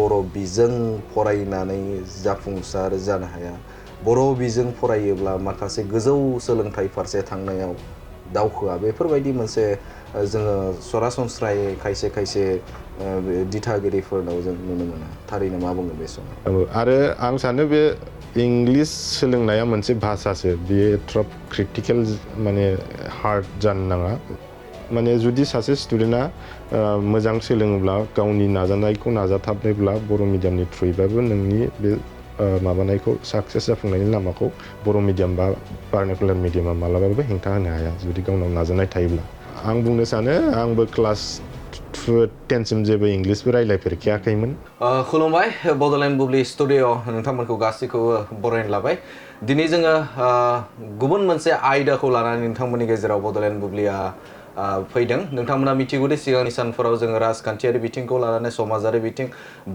बर' बिजों फरायनानै जाफुंसार जानो हाया बर' बिजों फरायोब्ला माखासे गोजौ सोलोंथाइ फारसे थांनायाव दावखोआ बेफोरबायदि मोनसे जोङो सरासनस्रायै खायसे दिथागिरिफोरनाव जों नुनो मोनो थारैनो मा बुङो बे समाव आरो आं सानो बे इंलिश सोलोंनाया मोनसे भाषासो बेयो एथ्राब क्रिटिकेल माने हार्ड जानो नाङा माने जुदि सासे स्टुडेन्टआ मोजां सोलोङोब्ला गावनि नाजानायखौ नाजाथाबनोब्ला बर' मिडियामनि थ्रुयैबाबो नोंनि बे माबानायखौ साक्सेस जाफुंनायनि लामाखौ बर' मिडियाम बा भार्नाकुलार मिडियामा मालाबाबो हेंथा होनो हाया जुदि गावनाव नाजानाय थायोब्ला आं बुंनो सानो आंबो क्लास 10सिम जेबो इंलिशबो रायलायफेरखायाखैमोन खुलुमबाय बड'लेण्ड बुब्लि स्टुडिअ नोंथांमोनखौ गासैखौबो बरायनो लाबाय दिनै जोङो गुबुन मोनसे आयदाखौ लानानै नोंथांमोननि गेजेराव बड'लेण्ड बुब्लिया फैदों नोंथांमोना मिथिगौदि सिगांनि सानफोराव जोङो राजखान्थियारि बिथिंखौ लानानै समाजारि बिथिं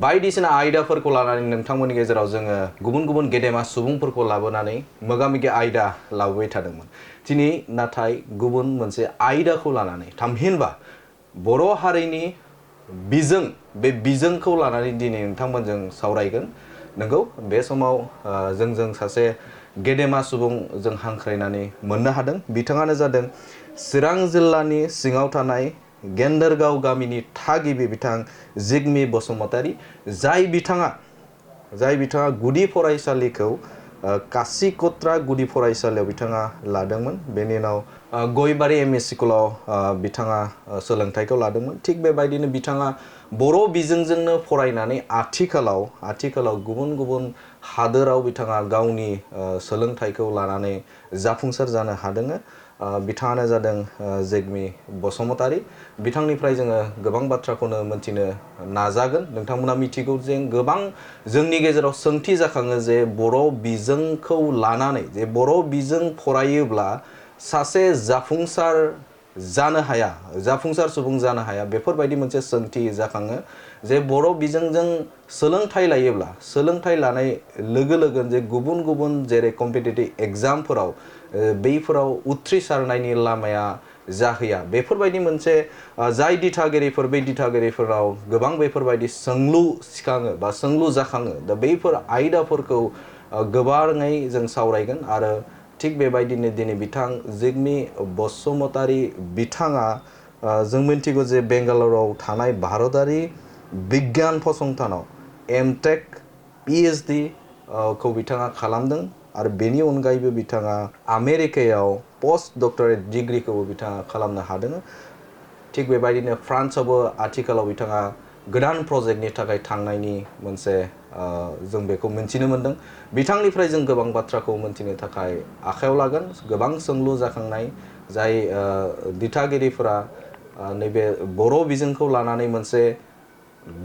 बायदिसिना आयदाफोरखौ लानानै नोंथांमोननि गेजेराव जोङो गुबुन गेदेमा सुबुंफोरखौ लाबोनानै मोगा-मोगि आयदा लाबोबाय थादोंमोन दिनै नाथाय गुबुन मोनसे आयदाखौ लानानै थामहिनबा बर' हारिनि बिजों बे बिजोंखौ लानानै दिनै नोंथांमोनजों सावरायगोन नंगौ बे समाव जों सासे गेदेमा सुबुं जों हांख्रायनानै मोननो हादों बिथाङानो जादों चिरां जिल्लानि सिङाव थानाय गेन्दोरगाव गामिनि थागिबि बिथां जिगमि बसुमतारी जाय बिथाङा गुदि फरायसालिखौ कासिकत्रा गुदि फरायसालियाव बिथाङा लादोंमोन बेनि उनाव गयबारि एम इ स्कुलाव बिथाङा सोलोंथाइखौ लादोंमोन थिग बेबायदिनो बिथाङा बर' बिजोंजोंनो फरायनानै आथिखालाव गुबुन हादोराव बिथाङा गावनि सोलोंथाइखौ लानानै जाफुंसार जानो हादों बिथाङानो जादों जिगमि बसुमतारी बिथांनिफ्राय जोङो गोबां बाथ्राखौनो मोनथिनो नाजागोन नोंथांमोना मिथिगौ जे गोबां जोंनि गेजेराव सोंथि जाखाङो जे बर' बिजोंखौ लानानै जे बर' बिजों फरायोब्ला सासे जाफुंसार सुबुं जानो हाया बेफोरबायदि मोनसे सोंथि जाखाङो जे बर' बिजोंजों सोलोंथाइ लायोब्ला सोलोंथाइ लानाय लोगो जे गुबुन जेरै कम्पिटिटिभ एग्जामफोराव बैफोराव उथ्रिसारनायनि लामाया जाहैया बेफोरबायदि मोनसे जाय दिथागिरिफोर बै दिथागिरिफोराव गोबां बेफोरबायदि सोंलु सिखाङो बा सोंलु जाखाङो दा बैफोर आयदाफोरखौ गोबाङै जों सावरायगोन आरो थिग बेबायदिनो दिनै बिथां जिगमि बसुमतारी बिथाङा जों मिन्थिगौ जे बेंगालराव थानाय भारतारि बिगियान फसंथानाव एमटेक पिएचडि खौ बिथाङा खालामदों आरो बेनि अनगायैबो बिथाङा आमेरिकायाव पोस्ट डक्टरेट डिग्रिखौबो बिथाङा खालामनो हादों थिग बेबायदिनो फ्रान्सआवबो आथिखालाव बिथाङा गोदान प्रजेक्टनि थाखाय थांनायनि मोनसे जों बेखौ मिन्थिनो मोन्दों बिथांनिफ्राय जों गोबां बाथ्राखौ मिन्थिनो थाखाय आखायाव लागोन गोबां सोंलु जाखांनाय जाय दिथागिरिफोरा नैबे बर' बिजोंखौ लानानै मोनसे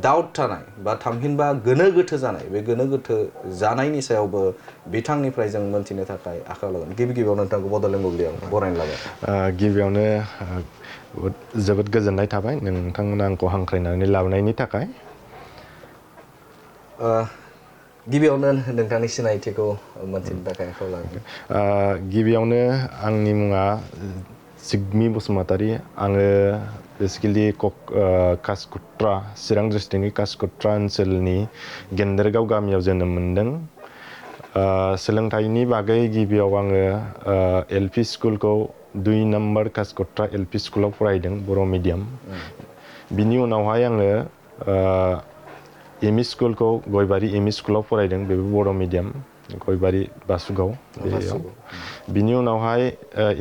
डाउट थानाय बा थामहिनबा गोनो गोथो जानाय बे गोनो गोथो जानायनि सायावबो बिथांनिफ्राय जों मोनथिनो थाखाय आखायाव लागोन गिबियाव नोंथांखौ बड'लेण्ड बुब्लियाव बरायनो लाबाय गिबियावनो जोबोद गोजोननाय थाबाय नोंथांमोना आंखौ हांख्रायनानै लाबोनायनि थाखाय गिबियावनो नोंथांनि सिनायथिखौ मोनथिनो थाखाय आखायाव लागोन गिबियावनो आंनि मुङा जिगमि बसुमतारी आङो बेसिकेलि कासिकत्रा चिरां डिस्ट्रिक्टनि कासिकत्रा ओनसोलनि गेन्दोरगाव गामियाव जोनोम मोन्दों सोलोंथाइनि बागै गिबियाव आङो एलपि स्कुलखौ 2 नम्बर कासिकत्रा एलपि स्कुलाव फरायदों बर' मिडियाम बिनि उनावहाय आङो एमइ स्कुलखौ गयबारि एमइ स्कुलाव फरायदों बेबो बर' मिडियाम गयबारि बासुगाव बेयाव बिनि उनावहाय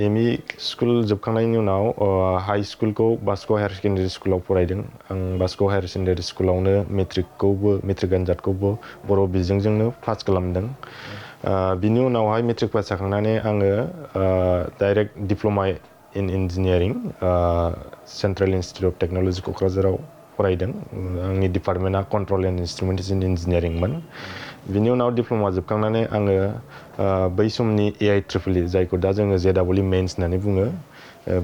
एमइ स्कुल जोबखांनायनि उनाव हाइ स्कुलखौ बासुगाव हायार सेकेन्डारि स्कुलाव फरायदों आं बासुगाव हायार सेकेन्डारि स्कुलावनो मेट्रिक आनजादखौबो बर' बिजोंजोंनो पास खालामदों बिनि उनावहाय मेट्रिक पास जाखांनानै आङो direct diploma in engineering central institute of technology क'क्राझाराव फरायदों आंनि डिपार्टमेन्टआ कन्ट्रल एन्ड इन्सट्रुमेन्टेसन इन्जिनियारिंमोन बिनि उनाव डिप्ल'मा जोबखांनानै आङो बै समनि AIEEE जायखौ दा जोङो JEE मेन्स होननानै बुङो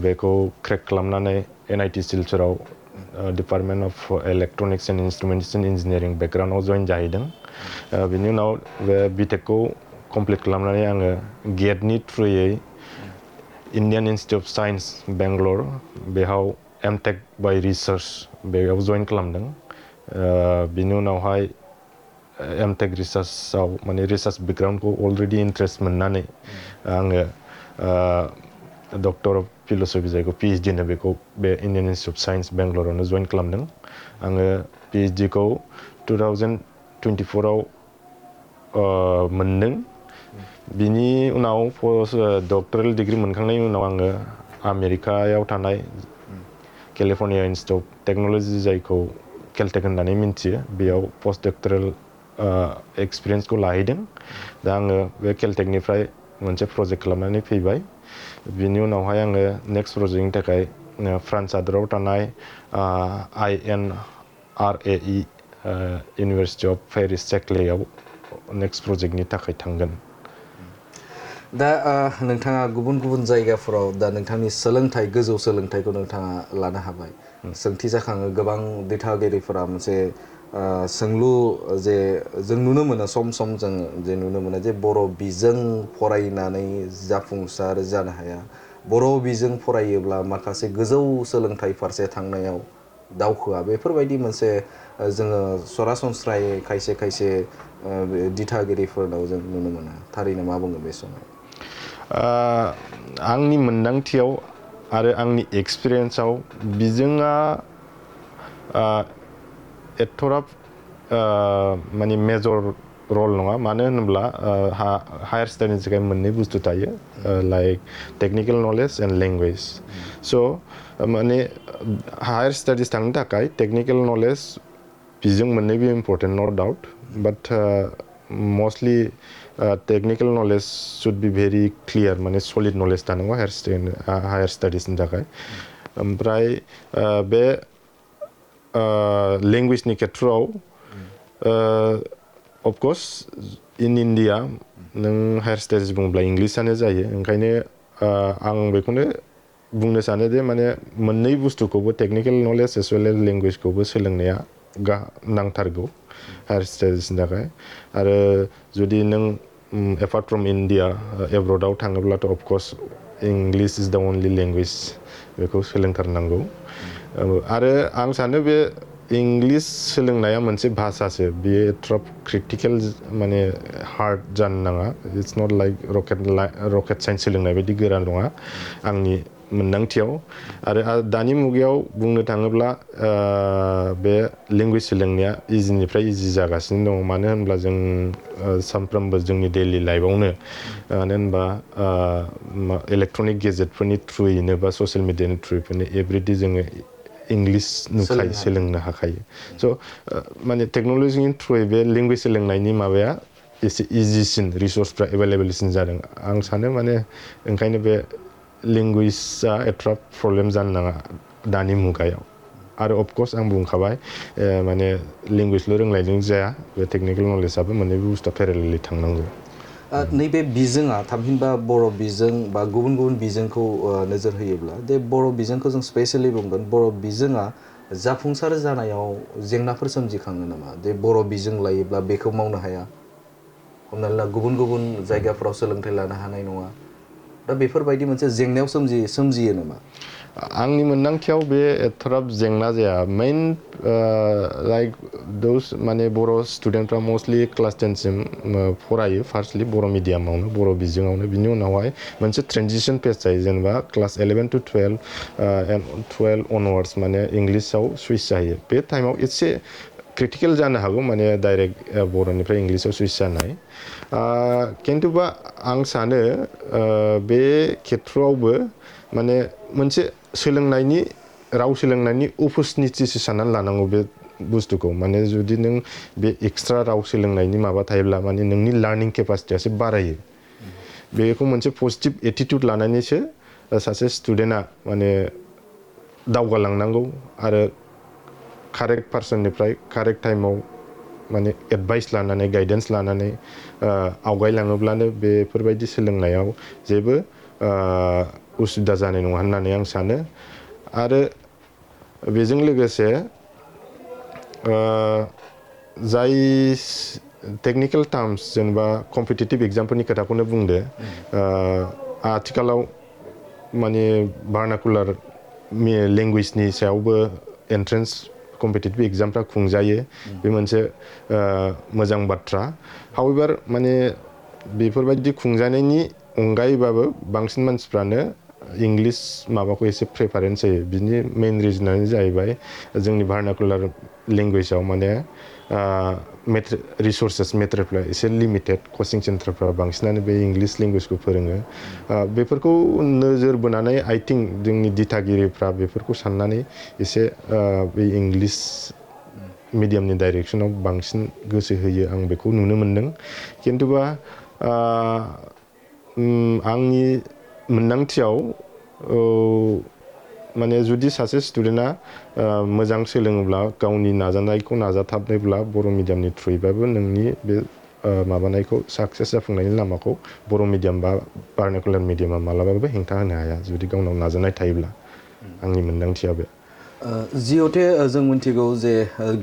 बेखौ क्रेक खालामनानै NIT सिलचराव department of electronics and instrumentation engineering बेकग्राउन्डआव जइन जाहैदों बिनि उनाव बे बिटेकखौ कमप्लिट खालामनानै आङो गेटनि थ्रुयै Indian institute of science Bangalore बेयाव एमटेक बाय रिसार्च बेयाव जइन खालामदों बिनि उनावहाय एमटेक रिसार्चआव माने रिसार्च बेकग्राउन्डखौ अलरेडि इन्ट्रेस्ट मोननानै आङो डक्टर अफ फिल'सफि जायखौ PhD होनो बेखौ बे इन्डियान इन्स्टिटिउट अफ साइन्स बेंगलरावनो जइन खालामदों आङो PhDखौ 2024आव मोनदों बिनि उनाव डक्टरेल डिग्री मोनखांनायनि उनाव आङो आमेरिकायाव थानाय केलिफर्निया इन्स्टिटिउट अफ टेक्न'लजि जायखौ केलटेक होननानै मिन्थियो बेयाव पस्ट डक्टरेल एक्सपिरियेन्सखौ लाहैदों दा आङो बे केलटेकनिफ्राय मोनसे प्रजेक्ट खालामनानै फैबाय बिनि उनावहाय आङो नेक्स्ट प्रजेक्टनि थाखाय फ्रान्स हादराव थानाय INRAE इउनिभार्सिटि अफ पेरिस सेक्लेयाव नेक्स्ट प्रजेक्टनि थाखाय थांगोन दा नोंथाङा गुबुन गुबुन जायगाफोराव दा नोंथांनि सोलोंथाइ गोजौ सोलोंथाइखौ नोंथाङा लानो हाबाय सोंथि जाखाङो गोबां दैथागिरिफोरा मोनसे सोंलु जे जों नुनो मोनो सम सम जों जे नुनो मोनो जे बर' बिजों फरायनानै जाफुंसार जानो हाया बर' बिजों फरायोब्ला माखासे गोजौ सोलोंथाइ फारसे थांनायाव दावखोआ बेफोरबायदि मोनसे जोङो सरासनस्रायै खायसे खायसे दिथागिरिफोरनाव जों नुनो मोनो थारैनो मा बुङो बे समाव आंनि मोन्दांथियाव आरो आंनि एक्सपिरियेन्सआव बिजोङा एथ'राब माने मेजर रल नङा मानो होनोब्ला हायार स्टाडिनि थाखाय मोननै बुस्थु थायो like technical knowledge and language स' माने हायार स्टाडिस थांनो थाखाय टेक्निकेल नलेज बिजों मोननैबो important no doubt but mostly technical knowledge should be very clear माने सलिड नलेज थानांगौ हायार स्टाडिसनि थाखाय ओमफ्राय बे लेंगुवेजनि खेथ्रआव अफकर्स इन इण्डिया नों हायार स्टाडिस बुङोब्ला इंलिसआनो जायो ओंखायनो आं बेखौनो बुंनो सानो जे माने मोननै बुस्थुखौबो technical knowledge as well as लेंगुवेजखौबो सोलोंनाया नांथारगौ हायार स्टाडिसनि थाखाय आरो जुदि नों एपार्ट फ्रम इण्डिया एब्रडाव थाङोब्लाथ' अफकर्स इंलिस इज द अनलि लेंगुवेज बेखौ सोलोंथारनांगौ आरो आं सानो बे इंलिस सोलोंनाया मोनसे भाषासो बेयो एथ्राब क्रिटिकेल माने हार्ड जानो नाङा it's not like rocket science सोलोंनाय बायदि गोरा नङा आंनि मोन्दांथियाव आरो दानि मुगायाव बुंनो थाङोब्ला बे लेंगुवेज सोलोंनाया इजिनिफ्राय इजि जागासिनो दङ मानो होनब्ला जों सानफ्रोमबो जोंनि डेइलि लाइफआवनो मानो होनबा इलेक्ट्रनिक गेजेटफोरनि थ्रुयैनो बा ससियेल मिडियानि थ्रुयैनो एभ्रिडे जोङो इंलिस नुखायो सोलोंनो हाखायो स' माने टेक्न'लजिनि थ्रुयै बे लेंगुवेज सोलोंनायनि माबाया एसे इजिसिन रिसर्सफ्रा एभेलेबेलसिन जादों आं सानो माने ओंखायनो बे लेंगुवेजआ एथ्राब प्रब्लेम जानो नाङा दानि मुगायाव आरो अफकर्स आं बुंखाबाय माने लेंगुवेजल' रोंनायजों जाया बे टेक्निकेल नलेजआबो मोननैबो बुस्थुआ पेरेलेलि थांनांगौ नैबे बिजोङा थामहिनबा बर' बिजों बा गुबुन गुबुन बिजोंखौ नोजोर होयोब्ला बे बर' बिजोंखौ जों स्पेसियेलि बुंगोन बर' बिजोङा जाफुंसार जानायाव जेंनाफोर सोमजिखाङो नामा जे बर' बिजों लायोब्ला बेखौ मावनो हाया हमनानै ला गुबुन गुबुन जायगाफोराव सोलोंथाइ लानो हानाय नङा दा बेफोरबायदि मोनसे जेंनायाव सोमजियो नामा आंनि मोन्दांथियाव बे एथ'राब जेंना जाया मेइन लाइक दस माने बर' स्टुडेन्टफ्रा मस्टलि क्लास 10 सिम फरायो फार्स्टलि बर' मिडियामावनो बर' बिजोङावनो बिनि उनावहाय मोनसे ट्रेनजिसन पेज जायो जेनेबा क्लास 11 to 12 अनवार्ड्स माने इंलिसाव सुइच जायो बे टाइमाव एसे क्रिटिकेल जानो हागौ माने डाइरेक्ट बर'निफ्राय इंलिसाव सुइच जानाय खिन्थुबा आं सानो बे खेथ्रआवबो माने मोनसे सोलोंनायनि राव सोलोंनायनि अपरचुनिटिसो साननानै लानांगौ बे बुस्थुखौ माने जुदि नों बे एक्सट्रा राव सोलोंनायनि माबा थायोब्ला माने नोंनि लार्निं केपासिटियासो बारायो बेखौ मोनसे पजिटिभ एटिट्युड लानानैसो सासे स्टुडेन्टआ माने दावगालांनांगौ आरो कारेक्ट पार्सननिफ्राय कारेक्ट टाइमाव माने एडभाइस लानानै गाइडेन्स लानानै आवगायलाङोब्लानो बेफोरबायदि सोलोंनायाव जेबो उसुबिदा जानाय नङा होननानै आं सानो आरो बेजों लोगोसे जाय टेक्निकेल टार्म्स जेनेबा कम्पिटिटिभ एग्जामफोरनि खोथाखौनो बुंदो आथिखालाव माने भार्नाकुलार लेंगुवेजनि सायावबो एन्ट्रेन्स कम्पिटिटिभ एग्जामफ्रा खुंजायो बे मोनसे मोजां बाथ्रा हावेभार माने बेफोरबायदि खुंजानायनि अनगायैबाबो बांसिन मानसिफ्रानो इंलिश माबाखौ एसे प्रेफारेन्स होयो बिनि मेइन रिजनानो जाहैबाय जोंनि भार्नाकुलार लेंगुवेजाव माने रिसोर्सेस मेटेरियलफ्रा एसे लिमिटेड कचिं सेन्टारफ्रा बांसिनानो बे इंलिश लेंगुवेजखौ फोरोङो बेफोरखौ नोजोर बोनानै आइ थिंक जोंनि दिथागिरिफ्रा बेफोरखौ साननानै एसे बे इंलिश मिडियामनि डाइरेक्सनाव बांसिन गोसो होयो आं बेखौ नुनो मोनदों खिन्थुबा आंनि मोन्दांथियाव माने जुदि सासे स्टुडेन्टआ मोजां सोलोङोब्ला गावनि नाजानायखौ नाजाथाबनोब्ला बर' मिडियामनि थ्रुयैबाबो नोंनि बे माबानायखौ साक्सेस जाफुंनायनि लामाखौ बर' मिडियाम बा भार्नाकुलार मिडियामा मालाबाबो हेंथा होनो हाया जुदि गावनाव नाजानाय थायोब्ला आंनि मोन्दांथिया बे जिहेतु जों मिथिगौ जे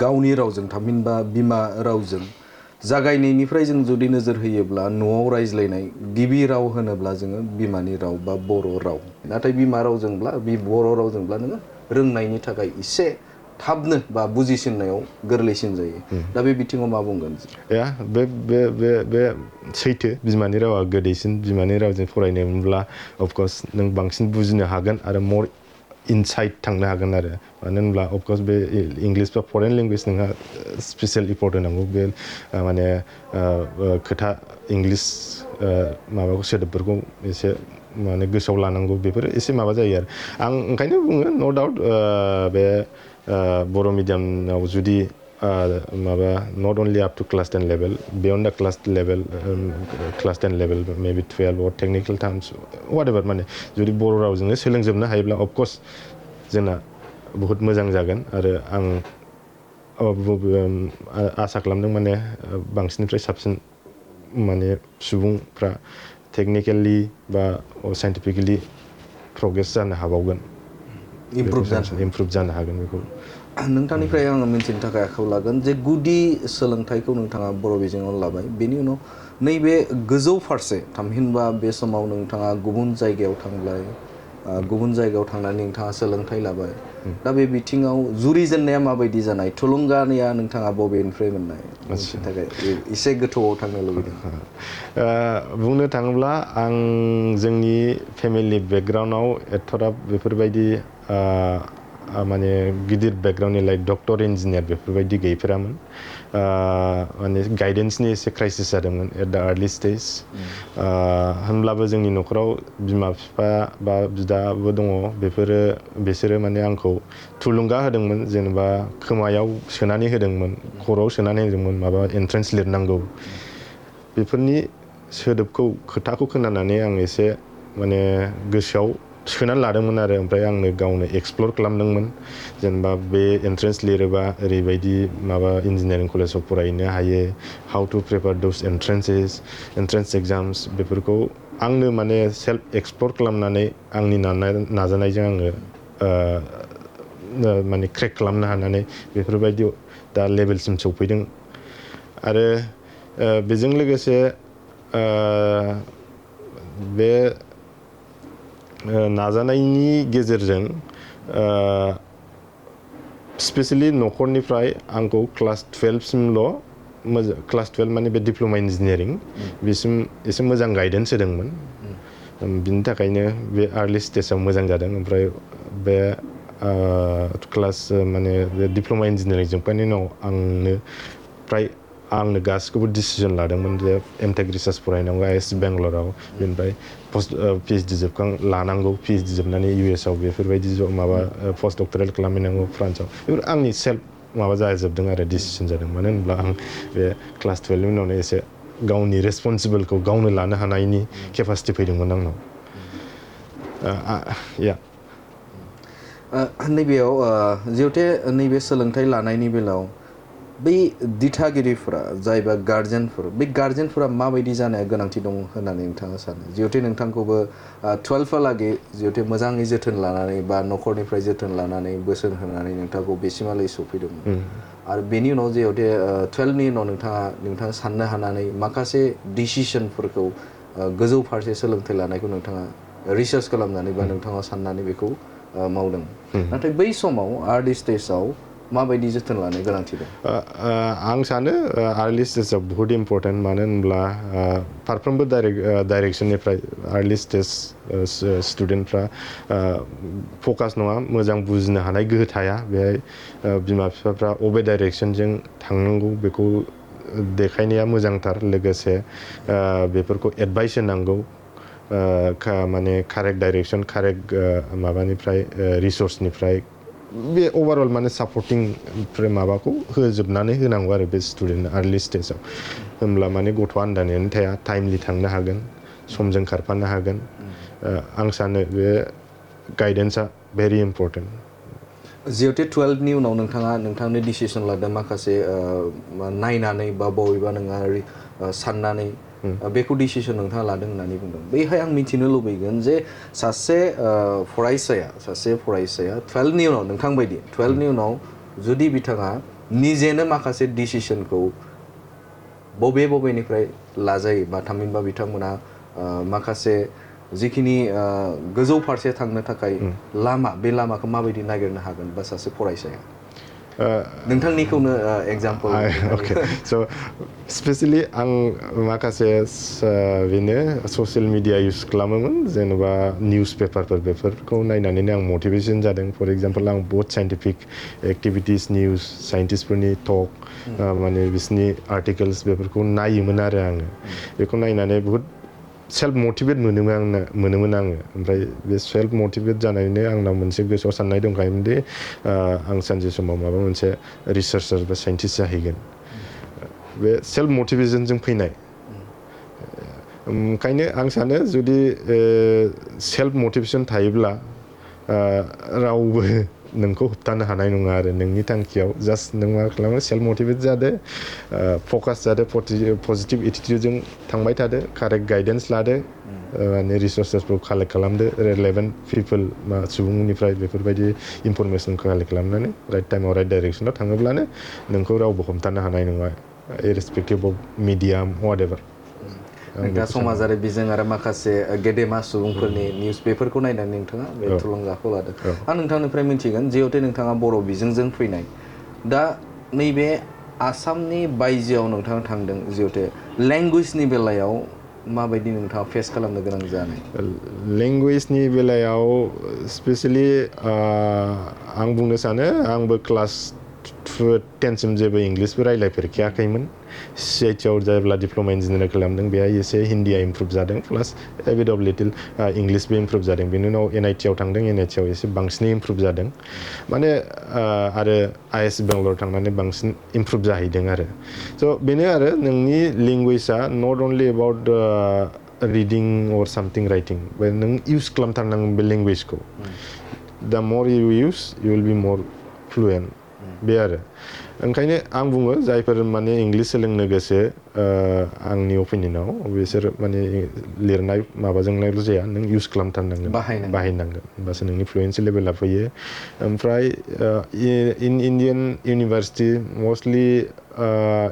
गावनि रावजों थामहिनबा बिमा रावजों जागायनायनिफ्राय जों जुदि नोजोर होयोब्ला न'आव रायज्लायनाय गिबि राव होनोब्ला जोङो बिमानि राव बा बर' राव नाथाय बिमा रावजोंब्ला बे बर' रावजोंब्ला नोङो रोंनायनि थाखाय एसे थाबनो बा बुजिसिननायाव गोरलैसिन जायो दा बे बिथिङाव मा बुंगोन या बे सैथो बिमानि रावा गोदैसिन बिमानि रावजों फरायनो मोनब्ला अफकर्स नों बांसिन बुजिनो हागोन आरो मर इनसाइट थांनो हागोन आरो मानो होनब्ला अफकर्स बे इंलिश बा फरेन लेंगुवेज नोंहा स्पेसियेल इफर्ट होनांगौ बे माने खोथा इंलिश माबाखौ सोदोबफोरखौ एसे माने गोसोआव लानांगौ बेफोर एसे माबा जायो आरो आं ओंखायनो बुङो नो डाउट बे बर' मिडियामाव जुदि माबा not only up to class 10 level beyond the class 10 level maybe 12 or technical टार्म्स वाटएभार माने जुदि बर' रावजोंनो सोलोंजोबनो हायोब्ला अफकर्स जोंना बहुत मोजां जागोन आरो आं आसा खालामदों माने बांसिननिफ्राय साबसिन माने सुबुंफ्रा टेक्निकेलि बा साइन्टिफिकेलि प्रग्रेस जानो हाबावगोन इमप्रुभ जानो हागोन बेखौ नोंथांनिफ्राय आङो मिन्थिनो थाखाय आखायाव लागोन जे गुदि सोलोंथाइखौ नोंथाङा बर' बिजोङाव लाबाय बेनि उनाव नैबे गोजौ फारसे थामहिनबा बे समाव नोंथाङा गुबुन जायगायाव थांबाय गुबुन जायगायाव थांनानै नोंथाङा सोलोंथाइ लाबाय दा बे बिथिङाव जुरिजेननाया माबायदि जानाय थुलुंगानाया नोंथाङा बबेनिफ्राय मोननाय मिथिनो थाखाय एसे गोथौआव थांनो लुबैदों बुंनो थाङोब्ला आं जोंनि फेमिलि बेकग्राउन्डआव एथ'राब बेफोरबायदि माने गिदिर बेकग्राउन्डनि लाइक डक्टर इन्जिनियार बेफोरबायदि गैफेरामोन माने गाइडेन्सनि एसे क्राइसिस जादोंमोन एट दा आर्लि स्टेज होनब्लाबो जोंनि न'खराव बिमा बिफा बा बिदाबो दङ बिसोरो माने आंखौ थुलुंगा होदोंमोन जेनेबा खोमायाव सोनानै होदोंमोन खर'आव सोनानै होदोंमोन माबा एन्ट्रेन्स लिरनांगौ बेफोरनि सोदोबखौ खोथाखौ खोनानानै आं एसे माने गोसोआव सोनानै लादोंमोन आरो ओमफ्राय आंनो गावनो एक्सप्लर खालामदोंमोन जेनेबा बे एन्ट्रेन्स लिरोबा ओरैबायदि माबा इन्जिनियारिं कलेजाव फरायहैनो हायो how to prepare those entrance exams बेफोरखौ आंनो माने सेल्फ एक्सप्लर खालामनानै आंनि नाजानायजों आङो माने क्रेक खालामनो हानानै बेफोरबायदि दा लेभेलसिम सौफैदों आरो बेजों लोगोसे बे नाजानायनि गेजेरजों स्पेसियेलि न'खरनिफ्राय आंखौ क्लास 12 सिमल' क्लास 12 माने बे डिप्ल'मा इन्जिनियारिं बिसिम एसे मोजां गाइडेन्स होदोंमोन बिनि थाखायनो बे आर्लि स्टेजाव मोजां जादों ओमफ्राय बे क्लास माने बे डिप्ल'मा इन्जिनियारिं जोबखांनायनि उनाव आंनो गासिखौबो डिसिजन लादोंमोन जे एमटेक रिसार्च फरायनांगौ आइएससि बेंगलराव बेनिफ्राय पिएइचडि लानांगौ पिएइचडि जोबनानै इउएसआव बेफोरबायदि माबा पस्ट डक्टरेल खालामहैनांगौ फ्रान्सआव बेफोर आंनि सेल्फ माबा जाजोबदों आरो डिसिजन जादों मानो होनब्ला आं बे क्लास 12 उनावनो एसे गावनि रेसपन्सिबोलखौ गावनो लानो हानायनि केपासिटि फैदोंमोन आंनाव नैबेयाव जिहेथु नैबे सोलोंथाइ लानायनि बेलायाव बै दिथागिरिफोरा जायबा गार्जेनफोरा माबायदि जानाया गोनांथि दं होननानै नोंथाङा सानो जिहेतु नोंथांखौबो 12 जिहेतु मोजाङै जोथोन लानानै बा न'खरनिफ्राय जोथोन लानानै बोसोन होनानै नोंथांखौ बेसिमहालागै सफैदोंमोन आरो बेनि उनाव जिहेतु 12नि उनाव नोंथाङा साननो हानानै माखासे डिसिसनफोरखौ गोजौ फारसे सोलोंथाइ लानायखौ नोंथाङा रिसार्च खालामनानै बा नोंथाङा साननानै बेखौ मावदों नाथाय बै समाव आर्लि स्टेजाव माबायदि जोथोन लानो गोनांथि दं? आं सानो आर्लि स्टेजआ बहुत इम्पर्टेन्ट मानो होनब्ला फारफ्रोमबो डाइरेक्सननिफ्राय आर्लि स्टेज स्टुडेन्टफ्रा फकास नङा मोजां बुजिनो हानाय गोहो थाया बेहाय बिमा बिफाफ्रा अबे डाइरेक्सनजों थांनांगौ बेखौ देखायनाया मोजांथार लोगोसे बेफोरखौ एडभाइस होनांगौ माने कारेक्ट डाइरेक्सन कारेक्ट माबानिफ्राय रिसर्सनिफ्राय बे ओभारअल माने सापर्टिं माबाखौ होजोबनानै होनांगौ आरो बे स्टुडेन्ट आर्लि स्टेजाव होमब्ला माने गथ'आ आन्दायनानै थाया टाइमलि थांनो हागोन समजों खारफानो हागोन आं सानो बे गाइडेन्सआ भेरि इम्पर्टेन्ट जिहेतु 12नि उनाव नोंथाङा नोंथांनि डिसिसन लादों माखासे नायनानै बा बबेबा नोंहा साननानै बेखौ डिसिसन नोंथाङा लादों होननानै बुंदों बैहाय आं मिथिनो लुबैगोन जे सासे फरायसाया 12नि उनाव नोंथां बायदि 12नि उनाव जुदि बिथाङा निजेनो माखासे डिसिसनखौ बबेनिफ्राय लाजायो बा थामहिनबा बिथांमोना माखासे जिखिनि गोजौ फारसे थांनो थाखाय लामा बे लामाखौ माबायदि नागिरनो हागोन बा सासे फरायसाया नोंथांनिखौनो एग्जाम्पल अके स' स्पेसियेलि आं माखासे बेनो ससियेल मिडिया इउज खालामोमोन जेनेबा निउस पेपारफोर बेफोरखौ नायनानैनो आं मटिभेसन जादों फर एग्जाम्पल आं बहुत साइन्टिफिक एक्टिभिटिस निउस साइन्टिस्टफोरनि टक माने बिसोरनि आर्टिकेल्स बेफोरखौ नायोमोन आरो आङो बेखौ नायनानै बहुत सेल्फ मटिभेट मोनोमोन आङो ओमफ्राय बे सेल्फ मटिभेट जानायनो आंनाव मोनसे गोसोआव साननाय दंखायोमोन दि आं सानसे समाव माबा मोनसे रिसार्चार बा साइन्टिस्ट जाहैगोन बे सेल्फ मटिभेशनजों फैनाय ओंखायनो आं सानो जुदि सेल्फ मटिभेशन थायोब्ला रावबो नोंखौ होबथानो हानाय नङा आरो नोंनि थांखियाव जास्ट नों मा खालामो सेल्फ मटिभेट जादो फकास जादो पजिटिभ एटिटिउडजों थांबाय थादो कारेक्ट गाइडेन्स लादो माने रिसर्सेसफोरखौ कालेक्ट खालामदो रेलेभेन्ट पिपल सुबुंनिफ्राय बेफोरबायदि इनफरमेसनखौ कालेक्ट खालामनानै राइट टाइमाव राइट डाइरेक्सनाव थाङोब्लानो नोंखौ रावबो हमथानो हानाय नङा इरेसपेक्टिभ अफ मिडियाम वाटएभार दा समाजारि बिजों आरो माखासे गेदेमा सुबुंफोरनि निउस बेफोरखौ नायनानै नोंथाङा बे थुलुंगाखौ लादों आं नोंथांनिफ्राय मिथिगोन जिहेतु नोंथाङा बर' बिजोंजों फैनाय दा नैबे आसामनि बायजोआव नोंथाङा थांदों जिहेतु लेंगुवेजनि बेलायाव माबायदि नोंथाङा फेस खालामनो गोनां जानाय लेंगुवेजनि बेलायाव स्पेसियेलि आं बुंनो सानो आंबो क्लास 10सिम जेबो इंलिसबो रायज्लायफेरखायाखैमोन CITआव जेब्ला डिप्ल'मा इन्जिनियार खालामदों बेहाय एसे हिन्दीया इमप्रुभ जादों plus a bit of little इंलिसबो इमप्रुभ जादों बेनि उनाव NITआव थांदों NITआव एसे बांसिनै इमप्रुभ जादों माने आरो IS बेंगलर थांनानै बांसिन इमप्रुभ जाहैदों आरो स' बेनो आरो नोंनि लेंगुवेजआ नट अनलि एबाउट रिडिं अर सामथिं राइटिं नों इउज खालामथारनांगोन बे लेंगुवेजखौ दा more you use you will be more fluent बे आरो ओंखायनो आं बुङो जायफोर माने इंलिस सोलोंनो गोसो आंनि अपिनियनाव बिसोर माने लिरनाय माबाजोंल' जाया नों इउज खालामथारनांगोन बाहायनांगोन होमबासो नोंनि फ्लुयेन्सि लेभेला फैयो ओमफ्राय in Indian university mostly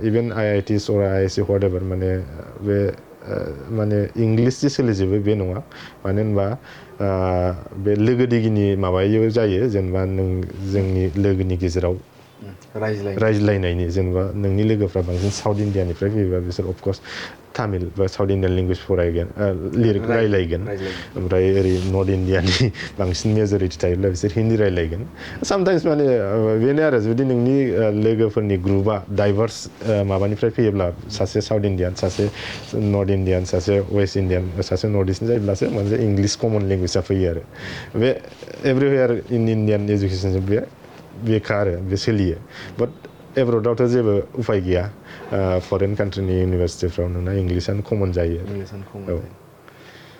even IITs or IISc whatever माने बे माने इंलिसजों सोलिजोबो बे नङा मानो होनबा बे लोगो दिगिनि माबायो जायो जेनेबा नों जोंनि लोगोनि गेजेराव रायज्लायनायनि जेनेबा नोंनि लोगोफ्रा बांसिन साउथ इण्डियानिफ्राय फैयोबा बिसोर अफकर्स तामिल बा साउथ इण्डियान लेंगुवेज फरायगोन रायलायगोन ओमफ्राय ओरै नर्थ इण्डियानि बांसिन मेजरिटि थायोब्ला बिसोर हिन्दी रायलायगोन सामटाइम्स माने बेनो आरो जुदि नोंनि लोगोफोरनि ग्रुपआ डाइभार्स माबानिफ्राय फैयोब्ला सासे साउथ इण्डियान सासे नर्थ इण्डियान सासे वेस्ट इण्डियान सासे नर्थ इस्टनि जायोब्लासो मोनसे इंलिस कमन लेंगुवेजआ फैयो आरो बे एभ्रिवेयार इन इण्डियान एजुकेसनजों बेखा आरो बे सोलियो बाट एब्रडावथ' जेबो उफाय गैया फरेन कान्ट्रिनि इउनिभारसिटिफ्राव नोंना इंलिसानो कमन जायो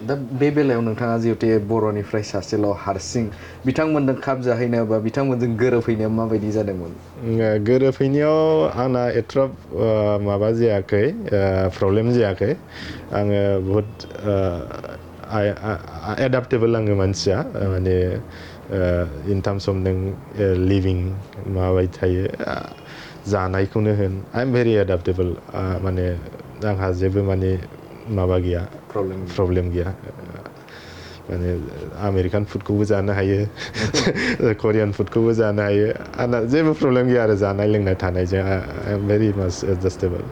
दा बे बेलायाव नोंथाङा जिहेतु बर'निफ्राय सासेल' हारसिं बिथांमोनजों खाब जाहैनायाव बा बिथांमोनजों गोरोबहैनायाव माबायदि जादोंमोन गोरोबहैनायाव आंना एथ्राब माबा जायाखै प्रब्लेम जायाखै आङो बहुद एडाप्टेबल आङो मानसिया माने इन टार्म्स अफ नों लिभिं माबायदि थायो जानायखौनो होन आइ एम भेरि एडाप्टेबल माने आंहा जेबो माने माबा गैया प्रब्लेम गैया माने आमेरिकान फुडखौबो जानो हायो कोरियान फुडखौबो जानो हायो आंना जेबो प्रब्लेम गैया आरो जानाय लोंनाय थानायजों आइ एम भेरि माच एडजास्टेबल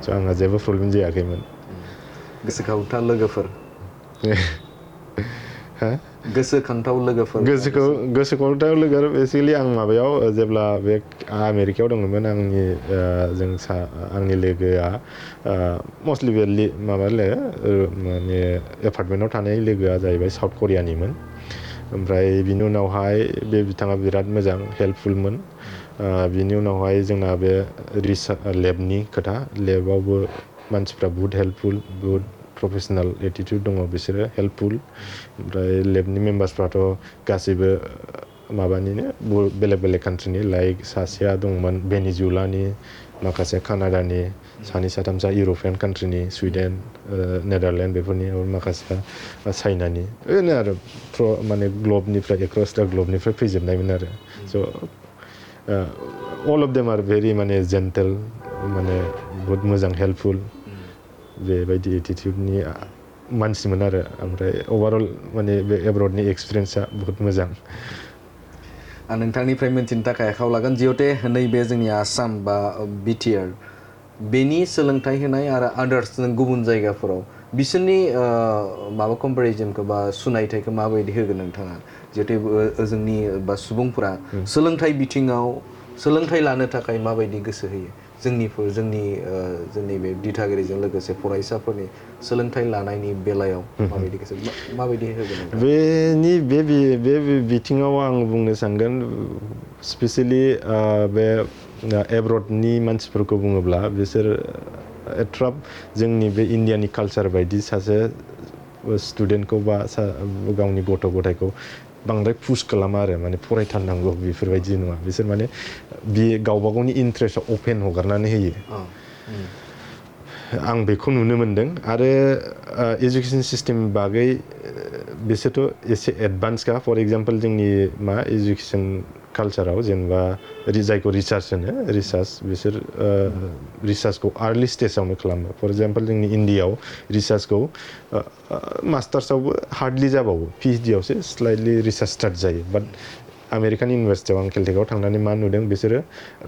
स' आंहा जेबो प्रब्लेम जायाखैमोन गोसोखांथाव लोगोफोर हा गोसोखांथाव लोगोफोर गोसोखांथाव लोगो बेसिकलि आं माबायाव जेब्ला बे आमेरिकायाव दङमोन आंनि लोगोआ मस्टलि बे माबा माने एपार्टमेन्टआव थानाय लोगोआ जाहैबाय साउथ करियानिमोन ओमफ्राय बिनि उनावहाय बे बिथाङा बिराद मोजां हेल्पफुलमोन बिनि उनावहाय जोंना बे लेबनि खोथा लेबावबो मानसिफ्रा बुहुत हेल्पफुल बुहुत प्रफेसनेल एटिटिउड दङ बिसोरो हेल्पफुल ओमफ्राय लेबनि मेम्बार्सफ्राथ' गासैबो माबानिनो बेलेग बेलेग कान्ट्रिनि लाइक सासेया दंमोन भेनेजुलानि माखासे कानाडानि सानै साथामसा इउर'पियान कान्ट्रिनि सुइडेन नेदारलेण्ड बेफोरनि माखासे चाइनानि ओरैनो आरो माने ग्लबनिफ्राय एक्रस दा ग्लबनिफ्राय फैजोबनायमोन आरो so' all of them are very माने जेन्टेल माने बुहुत मोजां हेल्पफुल बेबायदि एटिटिउडनि मानसिमोन आरो ओमफ्राय अभारअल माने बे एब्रडनि एक्सपिरियेन्सा बहुत मोजां आं नोंथांनिफ्राय मिन्थिनो थाखाय आखायाव लागोन जिहेते नैबे जोंनि आसाम बा बिटिआर बेनि सोलोंथाइ होनाय आरो आदार्स गुबुन जायगाफोराव बिसोरनि माबा कम्पेरिजनखौ बा सुनायथायखौ माबायदि होगोन नोंथाङा जिहेतु जोंनि बा सुबुंफोरा सोलोंथाइ बिथिङाव सोलोंथाइ लानो थाखाय माबायदि गोसो होयो जोंनि बे दिथागिरिजों लोगोसे फरायसाफोरनि सोलोंथाइ लानायनि बेलायाव माबायदि होगोन बे बिथिङाव आं बुंनो सानगोन स्पेसियेलि बे एब्रडनि मानसिफोरखौ बुङोब्ला बिसोर एट्राप जोंनि बे इन्डियानि कालचार बायदि सासे स्टुडेन्टखौ बा गावनि गथ' गथायखौ बांद्राय पुश खालामा आरो माने फरायथारनांगौ बेफोरबायदि नङा बिसोर माने बे गावबा गावनि इन्ट्रेस्टआव अपेन हगारनानै होयो आं बेखौ नुनो मोनदों आरो एजुकेसन सिस्टेम बागै बिसोरथ' एसे एडभान्सखा फर एग्जाम्पल जोंनि एजुकेसन कालचाराव जेनेबा जायखौ रिसार्च होनो बिसोर रिसार्चखौ आर्लि स्टेजावनो खालामो फर एग्जाम्पल जोंनि इन्डियायाव रिसार्चखौ मास्टार्सआवबो हार्डलि जाबावो पिएइचडियावसो स्लाइटलि रिसार्च स्टार्ट जायो बाट आमेरिकान इउनिभार्सिटियाव आं केलटेकआव थांनानै मा नुदों बिसोरो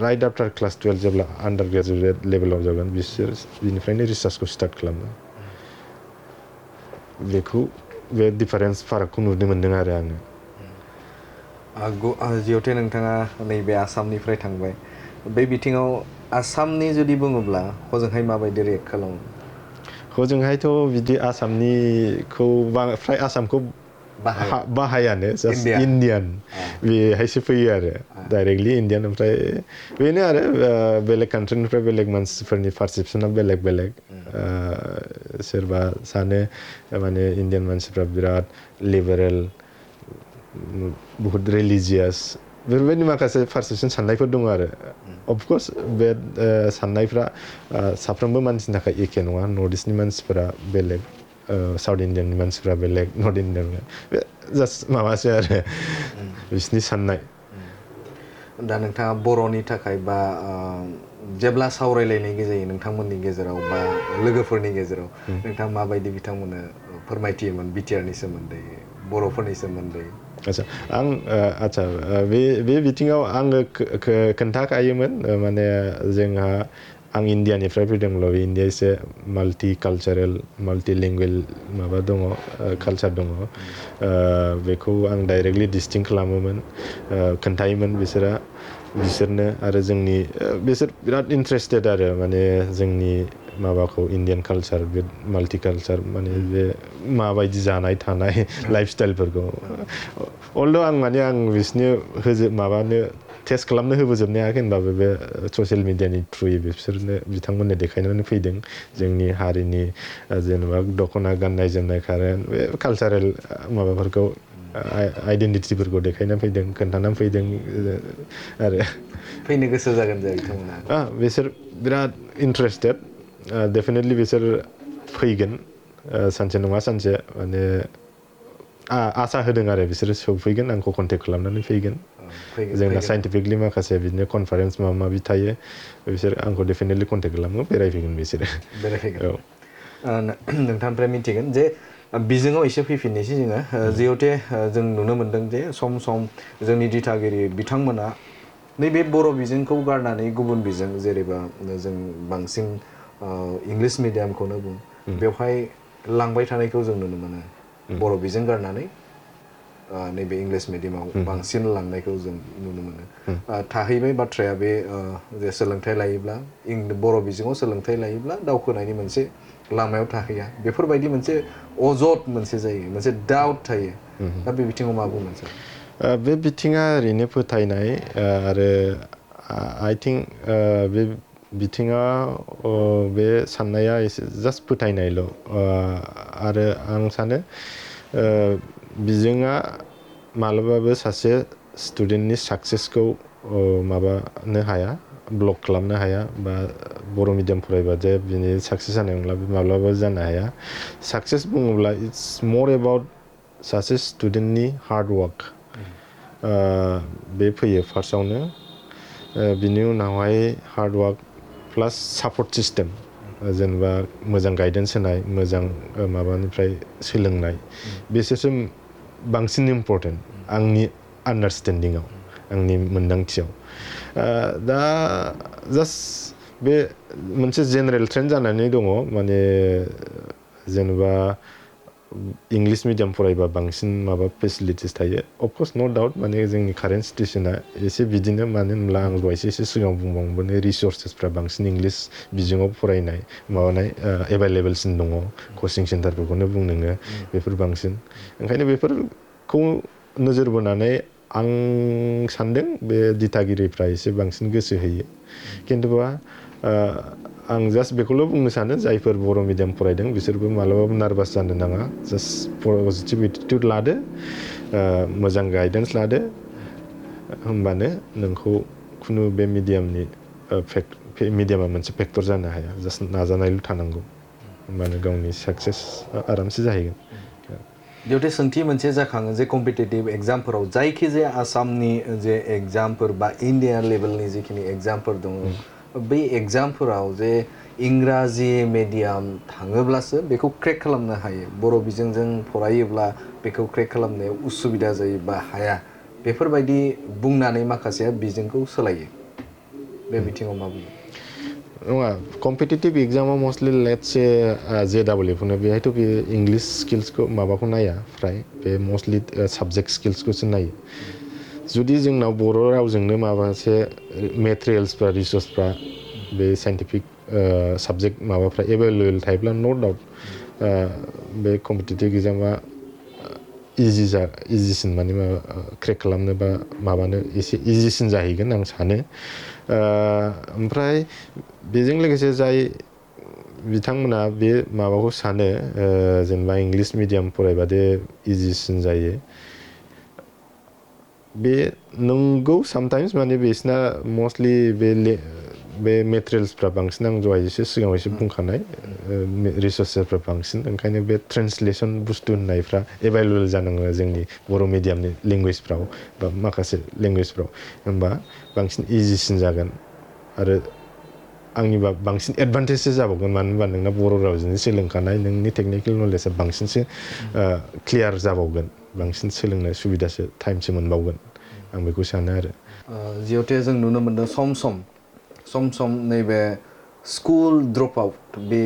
राइट आफ्टार क्लास 12 जेब्ला आन्डार ग्रेजुएट लेभेलाव जागोन बिसोर बिनिफ्रायनो रिसार्चखौ स्टार्ट खालामो बेखौ बे डिफारेन्स फारागखौ नुनो मोनदों आरो आङो जिहेतु नोंथाङा नैबे आसामनिफ्राय थांबाय बे बिथिङाव आसामनि जुदि बुङोब्ला हजोंहाय माबायदि रियेक्ट खालामो हजोंहायथ' बिदि आसामनिखौ फ्राय आसामखौ बाहायानो जास्ट इण्डियान बेहायसो फैयो आरो डाइरेक्टलि इण्डियान ओमफ्राय बेनो आरो बेलेग कान्ट्रिनिफ्राय बेलेग मानसिफोरनि पारसेपसना बेलेग सोरबा सानो माने इण्डियान मानसिफ्रा बिराद लिबारेल बहुत रिलिजियास बेफोरबायदि माखासे पारसेपसन साननायफोर दङ आरो अफकर्स बे साननायफ्रा साफ्रोमबो मानसिनि थाखाय एखे नङा नर्थ इस्टनि मानसिफोरा बेलेग साउथ इण्डियाननि मानसिफ्रा बेलेग नर्थ इण्डियान बे जास्ट माबासो आरो बिसिनि साननाय दा नोंथाङा बर'नि थाखाय बा जेब्ला सावरायलायनाय जायो नोंथांमोननि गेजेराव बा लोगोफोरनि गेजेराव नोंथाङा माबायदि बिथांमोननो फोरमायथियोमोन बिटिआरनि सोमोन्दै बर'फोरनि सोमोन्दै आच्छा बे बिथिङाव आङो खोन्थाखायोमोन माने जोंहा आं इण्डियानिफ्राय फैदोंब्ला इण्डिया एसे माल्टि कालचारेल माल्टि लिंगुवेल माबा दङ कालचार दङ बेखौ आं डाइरेक्टलि डिस्टिं खालामोमोन खोन्थायोमोन बिसोरनो आरो बिसोर बिराद इन्ट्रेस्टेड आरो माने जोंनि माबाखौ इण्डियान कालचार बे माल्टि कालचार माने बे माबायदि जानाय थानाय लाइफ स्टाइलफोरखौ अलद' आं बिसोरनो माबानो टेस्ट खालामनो होबोजोबनो हायाखै होनबाबो बे ससियेल मिडियानि थ्रुयै बिथांमोननो देखायनानै फैदों जोंनि हारिनि जेनेबा दख'ना गाननाय जोमनाय कारेन्ट बे कालचारेल माबाफोरखौ आइडेन्टिटिफोरखौ देखायनानै फैदों खोन्थानानै फैदों आरो फैनो गोसो जागोन बिथांमोना बिसोर बिराद इन्ट्रेस्टेड डेफिनेटलि बिसोर फैगोन सानसे नङा सानसे माने आसा होदों आरो बिसोरो सौफैगोन आंखौ कन्टेक्ट खालामनानै फैगोन जोंना साइन्टिफिकलि माखासे बिदिनो कनफारेन्स माबा माबि थायो बिसोर आंखौ डेफिनेटलि कन्टेक्ट खालामो बेरायफैगोन बिसोरो बेरायफैगोन नोंथांनिफ्राय मिथिगोन जे बिजोङाव एसे फैफिननोसै जोङो जिहेते जों नुनो मोन्दों जे सम सम जोंनि दिथागिरि बिथांमोना नैबे बर' बिजोंखौ गारनानै गुबुन बिजों जेनेबा जों बांसिन इंलिश मिडियामखौनो बुं बेवहाय लांबाय थानायखौ जों नुनो मोनो बर' बिजों गारनानै नैबे इंलिश मिडियामाव बांसिन लांनायखौ जों नुनो मोनो थाहैबाय बाथ्राया बे जे सोलोंथाइ लायोब्ला बर' बिजोङाव सोलोंथाइ लायोब्ला दावखोनायनि मोनसे लामायाव थाहैया बेफोरबायदि मोनसे अजद मोनसे जायो मोनसे डाउट थायो दा बे बिथिङाव मा बुंगोन सार बे बिथिङा ओरैनो फोथायनाय आरो आइ थिंक बे बिथिङा बे साननाया एसे जास्ट फोथायनायल' आरो आं सानो बिजोङा मालाबाबो सासे स्टुडेन्टनि साक्सेसखौ माबानो हाया ब्लक खालामनो हाया बा बर' मिडियाम फरायबा जे बिनि साक्सेस जानाय नंला माब्लाबाबो जानो हाया साक्सेस बुङोब्ला इट्स मर एबाउट सासे स्टुडेन्टनि हार्ड वार्क बे फैयो फार्स्टआवनो बिनि उनावहाय हार्ड वार्क प्लास सापर्ट सिस्टेम जेनेबा मोजां गाइडेन्स होनाय मोजां माबानिफ्राय सोलोंनाय बिसोरसो बांसिन इम्परटेन्ट आंनि आन्डारस्टेन्डिङाव आंनि मोन्दांथियाव दा जास्ट बे मोनसे जेनेरेल ट्रेन्ड जानानै दङ माने जेनेबा इंलिश मिडियाम फरायबा बांसिन माबा फेसिलिटिस थायो अफकर्स नो डाउट माने जोंनि कारेन्ट सिटुएसना एसे बिदिनो मानो होनब्ला आं दहायसो एसे सिगाङाव बुंबावोमोन रिसर्सेसफ्रा बांसिन इंलिश बिजोङाव फरायनाय माबानाय एभेलेबेलसिन दङ कचिं सेन्टारफोरखौनो बुं नोङो बेफोर बांसिन ओंखायनो बेफोरखौ नोजोर बोनानै आं सानदों बे दिथागिरिफ्रा एसे बांसिन गोसो होयो खिन्थुबा आं जास्ट बेखौल' बुंनो सानो जायफोर बर' मिडियाम फरायदों बिसोरबो मालाबाबो नार्भास जानो नाङा जास्ट पजिटिभ एटिटिउड लादो मोजां गाइडेन्स लादो होमबानो नोंखौ खुनु बे मिडियामनि मिडियामा मोनसे फेक्टर जानो हाया जास्ट नाजानायल' थानांगौ होमबानो गावनि साक्सेस आरामसे जाहैगोन बेयावथे सोंथि मोनसे जाखाङो जे कम्पिटिटिभ एग्जामफोराव जायखिजाया आसामनि जे एग्जामफोर बा इन्डिया लेभेलनि जिखिनि एग्जामफोर दङ बै एग्जामफोराव जे इंराजि मिडियाम थाङोब्लासो बेखौ क्रेक खालामनो हायो बर' बिजोंजों फरायोब्ला बेखौ क्रेक खालामनायाव उसुबिदा जायो बा हाया बेफोरबायदि बुंनानै माखासेया बिजोंखौ सोलायो बे बिथिङाव मा बुङो नङा कम्पिटिटिभ एग्जामाव मस्टलि लेट्स JEEखौनो बेहायथ' बे इंलिश स्किल्सखौ माबाखौ नाया फ्राय बे मस्टलि साबजेक्ट स्किल्सखौसो नायो जुदि जोंनाव बर' रावजोंनो माबासे मेटेरियेल्सफ्रा रिसर्सफ्रा बे साइन्टिफिक साबजेक्ट माबाफ्रा एभेलेबेल थायोब्ला नो डाउट बे कम्पिटिटिभ एग्जामा इजिसिन माने क्रेक खालामनो बा माबानो एसे इजिसिन जाहैगोन आं सानो ओमफ्राय बेजों लोगोसे जाय बिथांमोना बे माबाखौ सानो जेनेबा इंलिश मिडियाम फरायबादे इजिसिन जायो बे नंगौ सामटाइम्स माने बिसना मस्टलि बे मेटेरियेल्सफ्रा बांसिन आं दहाय एसे सिगाङाव एसे बुंखानाय रिसर्सेसफ्रा बांसिन ओंखायनो बे ट्रेन्सलेसन बुस्थु होननायफ्रा एभेलेबेल जानाङो जोंनि बर' मिडियामनि लेंगुवेजफ्राव बा माखासे लेंगुवेजफ्राव होमबा बांसिन इजिसिन जागोन आरो आंनिबा बांसिन एडभान्टेजसो जाबावगोन मानो होनबा नोंना बर' रावजोंनो सोलोंखानाय नोंनि टेकनिकेल नलेजआ बांसिनसो क्लियार जाबावगोन बांसिन सोलोंनो सुबिदासो टाइमसो मोनबावगोन आं बेखौ सानो आरो जिहेतु जों नुनो मोन्दों सम सम नैबे स्कुल ड्रप आउट बे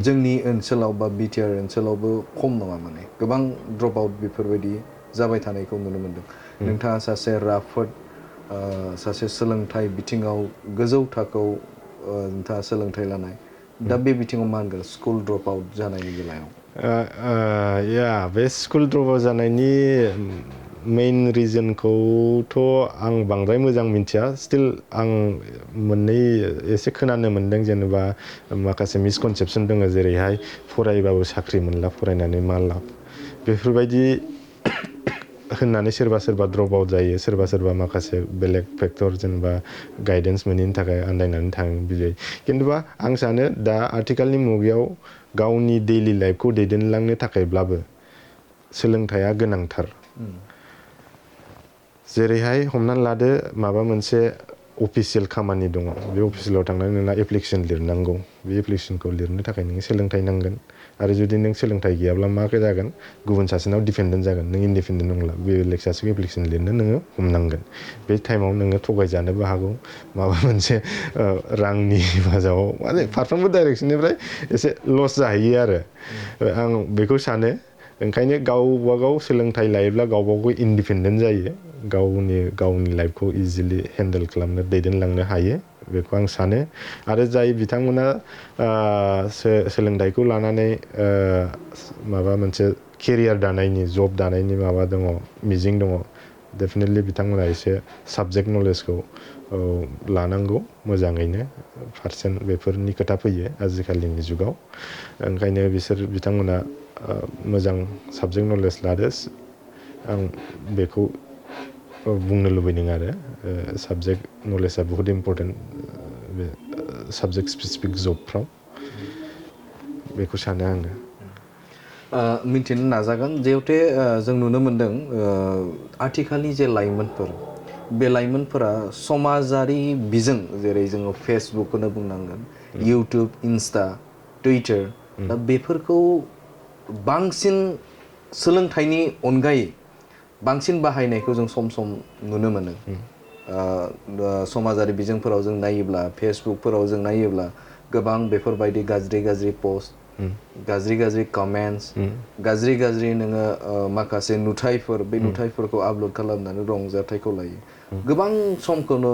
जोंनि ओनसोलाव बा बिटिआर ओनसोलावबो खम नङा माने गोबां ड्रप आउट बेफोरबायदि जाबाय थानायखौ नुनो मोन्दों नोंथाङा सासे राफोद सासे सोलोंथाइ बिथिङाव गोजौ थाखोआव नोंथाङा सोलोंथाइ लानाय दा बे बिथिङाव मा होनगोन स्कुल ड्रप आउट जानायनि बेलायाव बे स्कुल ड्रप आउट जानायनि मेइन रिजनखौथ' आं बांद्राय मोजां मिथिया स्टिल आं मोननै एसे खोनानो मोन्दों जेनेबा माखासे मिसकनसेपसन दङ जेरैहाय फरायबाबो साख्रि मोनला फरायनानै मा लाब बेफोरबायदि होननानै सोरबा ड्रप आउट जायो सोरबा माखासे बेलेग फेक्टर जेनेबा गाइडेन्स मोनैनि थाखाय आन्दायनानै थाङो बिदि खिन्थुबा आं सानो दा आथिखालनि मुगायाव गावनि दैलि लाइफखौ दैदेनलांनो थाखायब्लाबो सोलोंथाइया गोनांथार जेरैहाय हमनानै लादो माबा मोनसे अफिसियेल खामानि दङ बे अफिसियेलाव थांनानै नोंना एप्लिकेसन लिरनांगौ बे एप्लिकेसनखौ लिरनो थाखाय नों सोलोंथाइ नांगोन आरो जुदि नों सोलोंथाइ गैयाब्ला मा जागोन गुबुन सासेनाव डिपेन्डेन्ट जागोन नों इन्डिपेन्डेन्ट नंला बेलेग सासेखौ एप्लिकेसन लिरनो नोङो हमनांगोन बे टाइमाव नोङो थगायजानोबो हागौ माबा मोनसे रांनि बाजाराव माने फारफ्रोमबो डाइरेक्सननिफ्राय एसे लस जाहैयो आरो आं बेखौ सानो ओंखायनो गावबागाव सोलोंथाइ लायोब्ला गावबागाव इन्डिपेन्डेन्ट जायो गावनि लाइफखौ इजिलि हेन्डेल खालामनो दैदेनलांनो हायो बेखौ आं सानो आरो जाय बिथांमोना सोलोंथाइखौ लानानै माबा मोनसे केरियार दानायनि जब दानायनि माबा दङ मिजिं दङ डेफिनेटलि बिथांमोना एसे साबजेक्ट नलेजखौ लानांगौ मोजाङैनो पारसेन्ट बेफोरनि खोथा फैयो आजिखालिनि जुगाव ओंखायनो बिथांमोना मोजां साबजेक्ट नलेज लादो आं बेखौ बुंनो लुबैदों आरो साबजेक्ट नलेजआ बहुत इम्पर्टेन्ट बे साबजेक्ट स्पेसिफिक जबफ्राव बेखौ सानो आङो मिन्थिनो नाजागोन जिहेतु जों नुनो मोन्दों आथिखालनि जे लाइमोनफोर बे लाइमोनफोरा समाजारि बिजों जेरै जोङो फेसबुकखौनो बुंनांगोन इउटुब इन्स्टा टुइटार दा बेफोरखौ बांसिन सोलोंथाइनि अनगायै बांसिन बाहायनायखौ जों सम सम नुनो मोनो समाजारि बिजोंफोराव जों नायोब्ला फेसबुकफोराव जों नायोब्ला गोबां बेफोरबायदि गाज्रि पोस्ट गाज्रि कमेन्ट्स गाज्रि नोङो माखासे नुथायफोर बे नुथायफोरखौ आपल'ड खालामनानै रंजाथाइखौ लायो गोबां समखौनो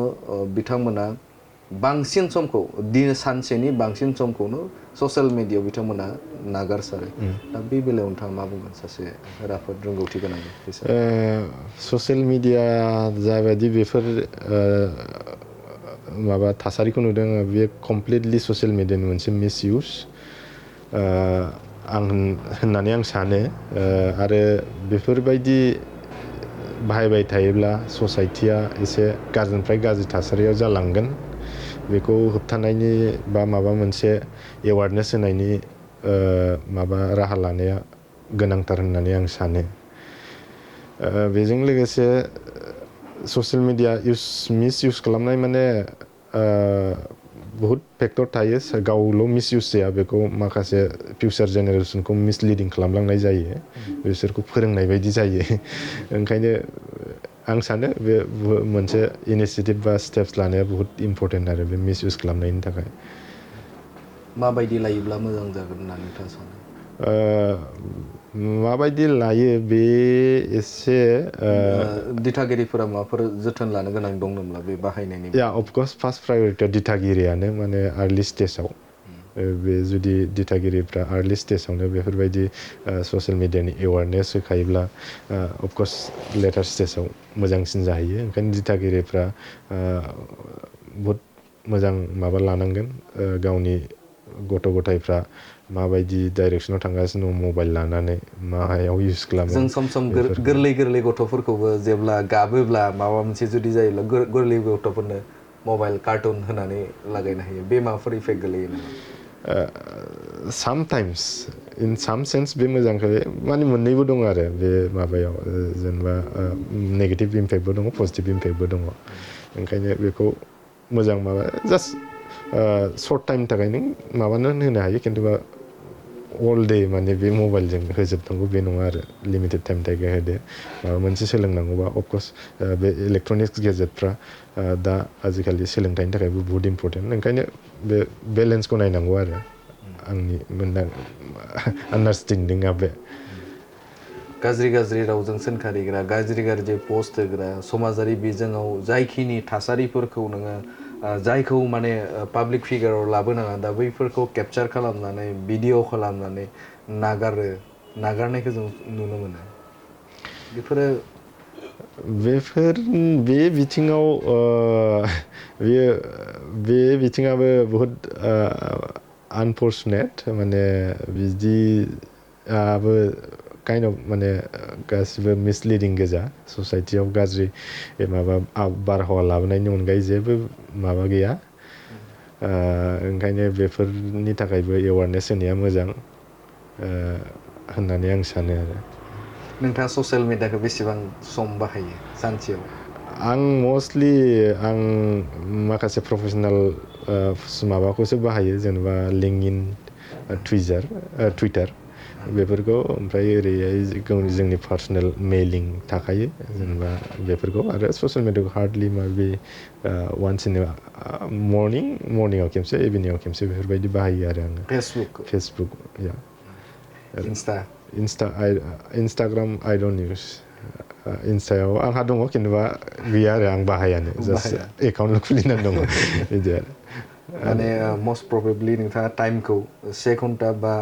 बिथांमोना बांसिन समखौ सानसेनि बांसिन समखौनो ससियेल मिडियायाव बिथांमोना नागारसारो दा बे बेलायाव नोंथाङा मा बुंगोन सासे राफोद रोंगौथि गोनां ससियेल मिडिया जाबायदि बेफोर माबा थासारिखौ नुदों बेयो कमप्लिटलि ससियेल मिडियानि मोनसे मिसइउस होननानै आं सानो आरो बेफोरबायदि बाहायबाय थायोब्ला ससाइटिया एसे गाज्रिनिफ्राय गाज्रि थासारियाव जालांगोन बेखौ होबथानायनि बा माबा मोनसे एवारनेस होनायनि माबा राहा लानाया गोनांथार होननानै आं सानो बेजों लोगोसे ससियेल मिडिया मिसइउस खालामनाय माने बहुत फेक्टर थायो गावल' मिसइउस जाया बेखौ माखासे फिउचार जेनेरेसनखौ मिसलिडिं खालामलांनाय जायो बिसोरखौ फोरोंनाय बायदि जायो ओंखायनो आं सानो बे मोनसे इनिसियेटिभ बा स्टेप्स लानाया बहुत इम्पर्टेन्ट आरो बे मिसइउस खालामनायनि थाखाय माबायदि लायोब्ला मोजां जागोन होननानै नोंथाङा सानो माबायदि लायो बे एसे दिथागिरिफोरा माबाफोर जोथोन लानो गोनां दं नामा बे बाहायनायनि अफकर्स फार्स्ट प्रायरिटिया दिथागिरियानो माने आर्लि स्टेजाव बे जुदि दिथागिरिफ्रा आर्लि स्टेजावनो बेफोरबायदि ससियेल मिडियानि एवारनेस होखायोब्ला अफकर्स लेटार स्टेजाव मोजांसिन जाहैयो ओंखायनो दिथागिरिफ्रा बहुद मोजां माबा लानांगोन गावनि गथ' गथायफ्रा माबायदि डाइरेक्सनाव थांगासिनो दं मबाइल लानानै मायाव इउज खालामो जों सम गोरलै गथ'फोरखौबो जेब्ला गाबोब्ला माबा मोनसे जुदि जायोब्ला गोरलै गथ'फोरनो मबाइल कार्टुन होनानै लागायनो हायो बे माबाफोर इफेक्ट गोलैयो नामा सामटाइम्स इन साम सेन्स बे मोजांखौ माने मोननैबो दङ आरो बे माबायाव जेनेबा नेगेटिभ इम्पेक्टबो दङ पजिटिभ इम्पेक्टबो दङ ओंखायनो बेखौ मोजां माबा जास्ट सर्ट टाइमनि थाखाय नों माबानो होनो हायो खिन्थु अल डे माने बे मबाइलजों होजोबनांगौ बे नङा आरो लिमिटेड टाइम थाखाय होदो माबा मोनसे सोलोंनांगौबा अफकर्स बे इलेक्ट्रनिक्स गेजेटफ्रा दा आजिखालि सोलोंथाइनि थाखायबो बहुत इम्पर्टेन्ट ओंखायनो बे बेलेन्सखौ नायनांगौ आरो आंनि आन्डारस्टेन्डिंआ बे गाज्रि रावजों सोंखारिग्रा गाज्रि पस्ट होग्रा समाजारि बिजोङाव जायखिनि थासारिफोरखौ नोङो जायखौ माने पाब्लिक फिगाराव लाबोनाङा दा बैफोरखौ केपचार खालामनानै भिडिअ खालामनानै नागारनायखौ जों नुनो मोनो बे बिथिङाव बे बिथिङाबो बहुद आनफर्चुनेट माने बिदियाबो काइन्ड अफ माने गासिबो मिसलिडिं गोजा ससाइटियाव गाज्रि माबा बारहावा लाबोनायनि अनगायै जेबो माबा गैया ओंखायनो बेफोरनि थाखायबो एवारनेस होनाया मोजां होननानै आं सानो आरो नोंथाङा ससियेल मिडियाखौ बेसेबां सम बाहायो सानसेयाव आं मस्टलि आं माखासे प्रफेसनेल माबाखौसो बाहायो जेनेबा लिंकइन टुइटार बेफोरखौ ओमफ्राय ओरैहाय जोंनि पार्सनेल मेलिं थाखायो जेनेबा बेफोरखौ आरो ससियेल मिडियाखौ हार्डलि माबे वान्स इन मर्निंआव खेबसे इभिनिंआव खेबसे बेफोरबायदि बाहायो आरो आङो फेसबुक या इन्स्टाग्राम आइ डोन्ट इउज इन्स्टायाव आंहा दङ खिन्थुबा गैया आरो आं बाहायानो जास्ट एकाउन्ट खुलिनानै दङ बिदि आरो माने मस्ट प्रबेबलि नोंथाङा टाइमखौ 1 घन्टा बा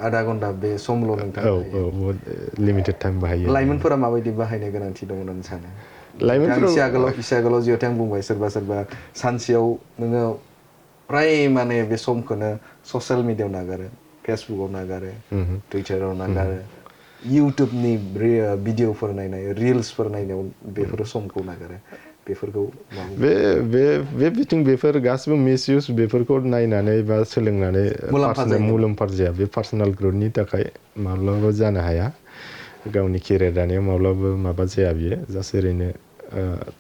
आधा घन्टा बे समल' नोंथाङा बहुत लिमिटेड टाइम बाहायो लाइमोनफोरा माबायदि बाहायनो गोनांथि दं होननानै सानो लाइमोनफोरा एसे आगोलाव जिहेतु आं बुंबाय सोरबा सानसेयाव नोङो प्राय माने बे समखौनो ससियेल मिडियायाव नागारो फेसबुकआव नागारो टुइटाराव नागारो इउटुबनि भिडिअफोर नायनाय रिल्सफोर नायनायाव बेफोर समखौ नागारो बेफोरखौ बे बिथिं बेफोर गासिबो मिसइउज बेफोरखौ नायनानै बा सोलोंनानै मुलाम्फा जाया बे पार्सनेल ग्रथनि थाखाय माब्लाबाबो जानो हाया गावनि केरियार दानायाव माब्लाबाबो माबा जाया बियो जास्ट ओरैनो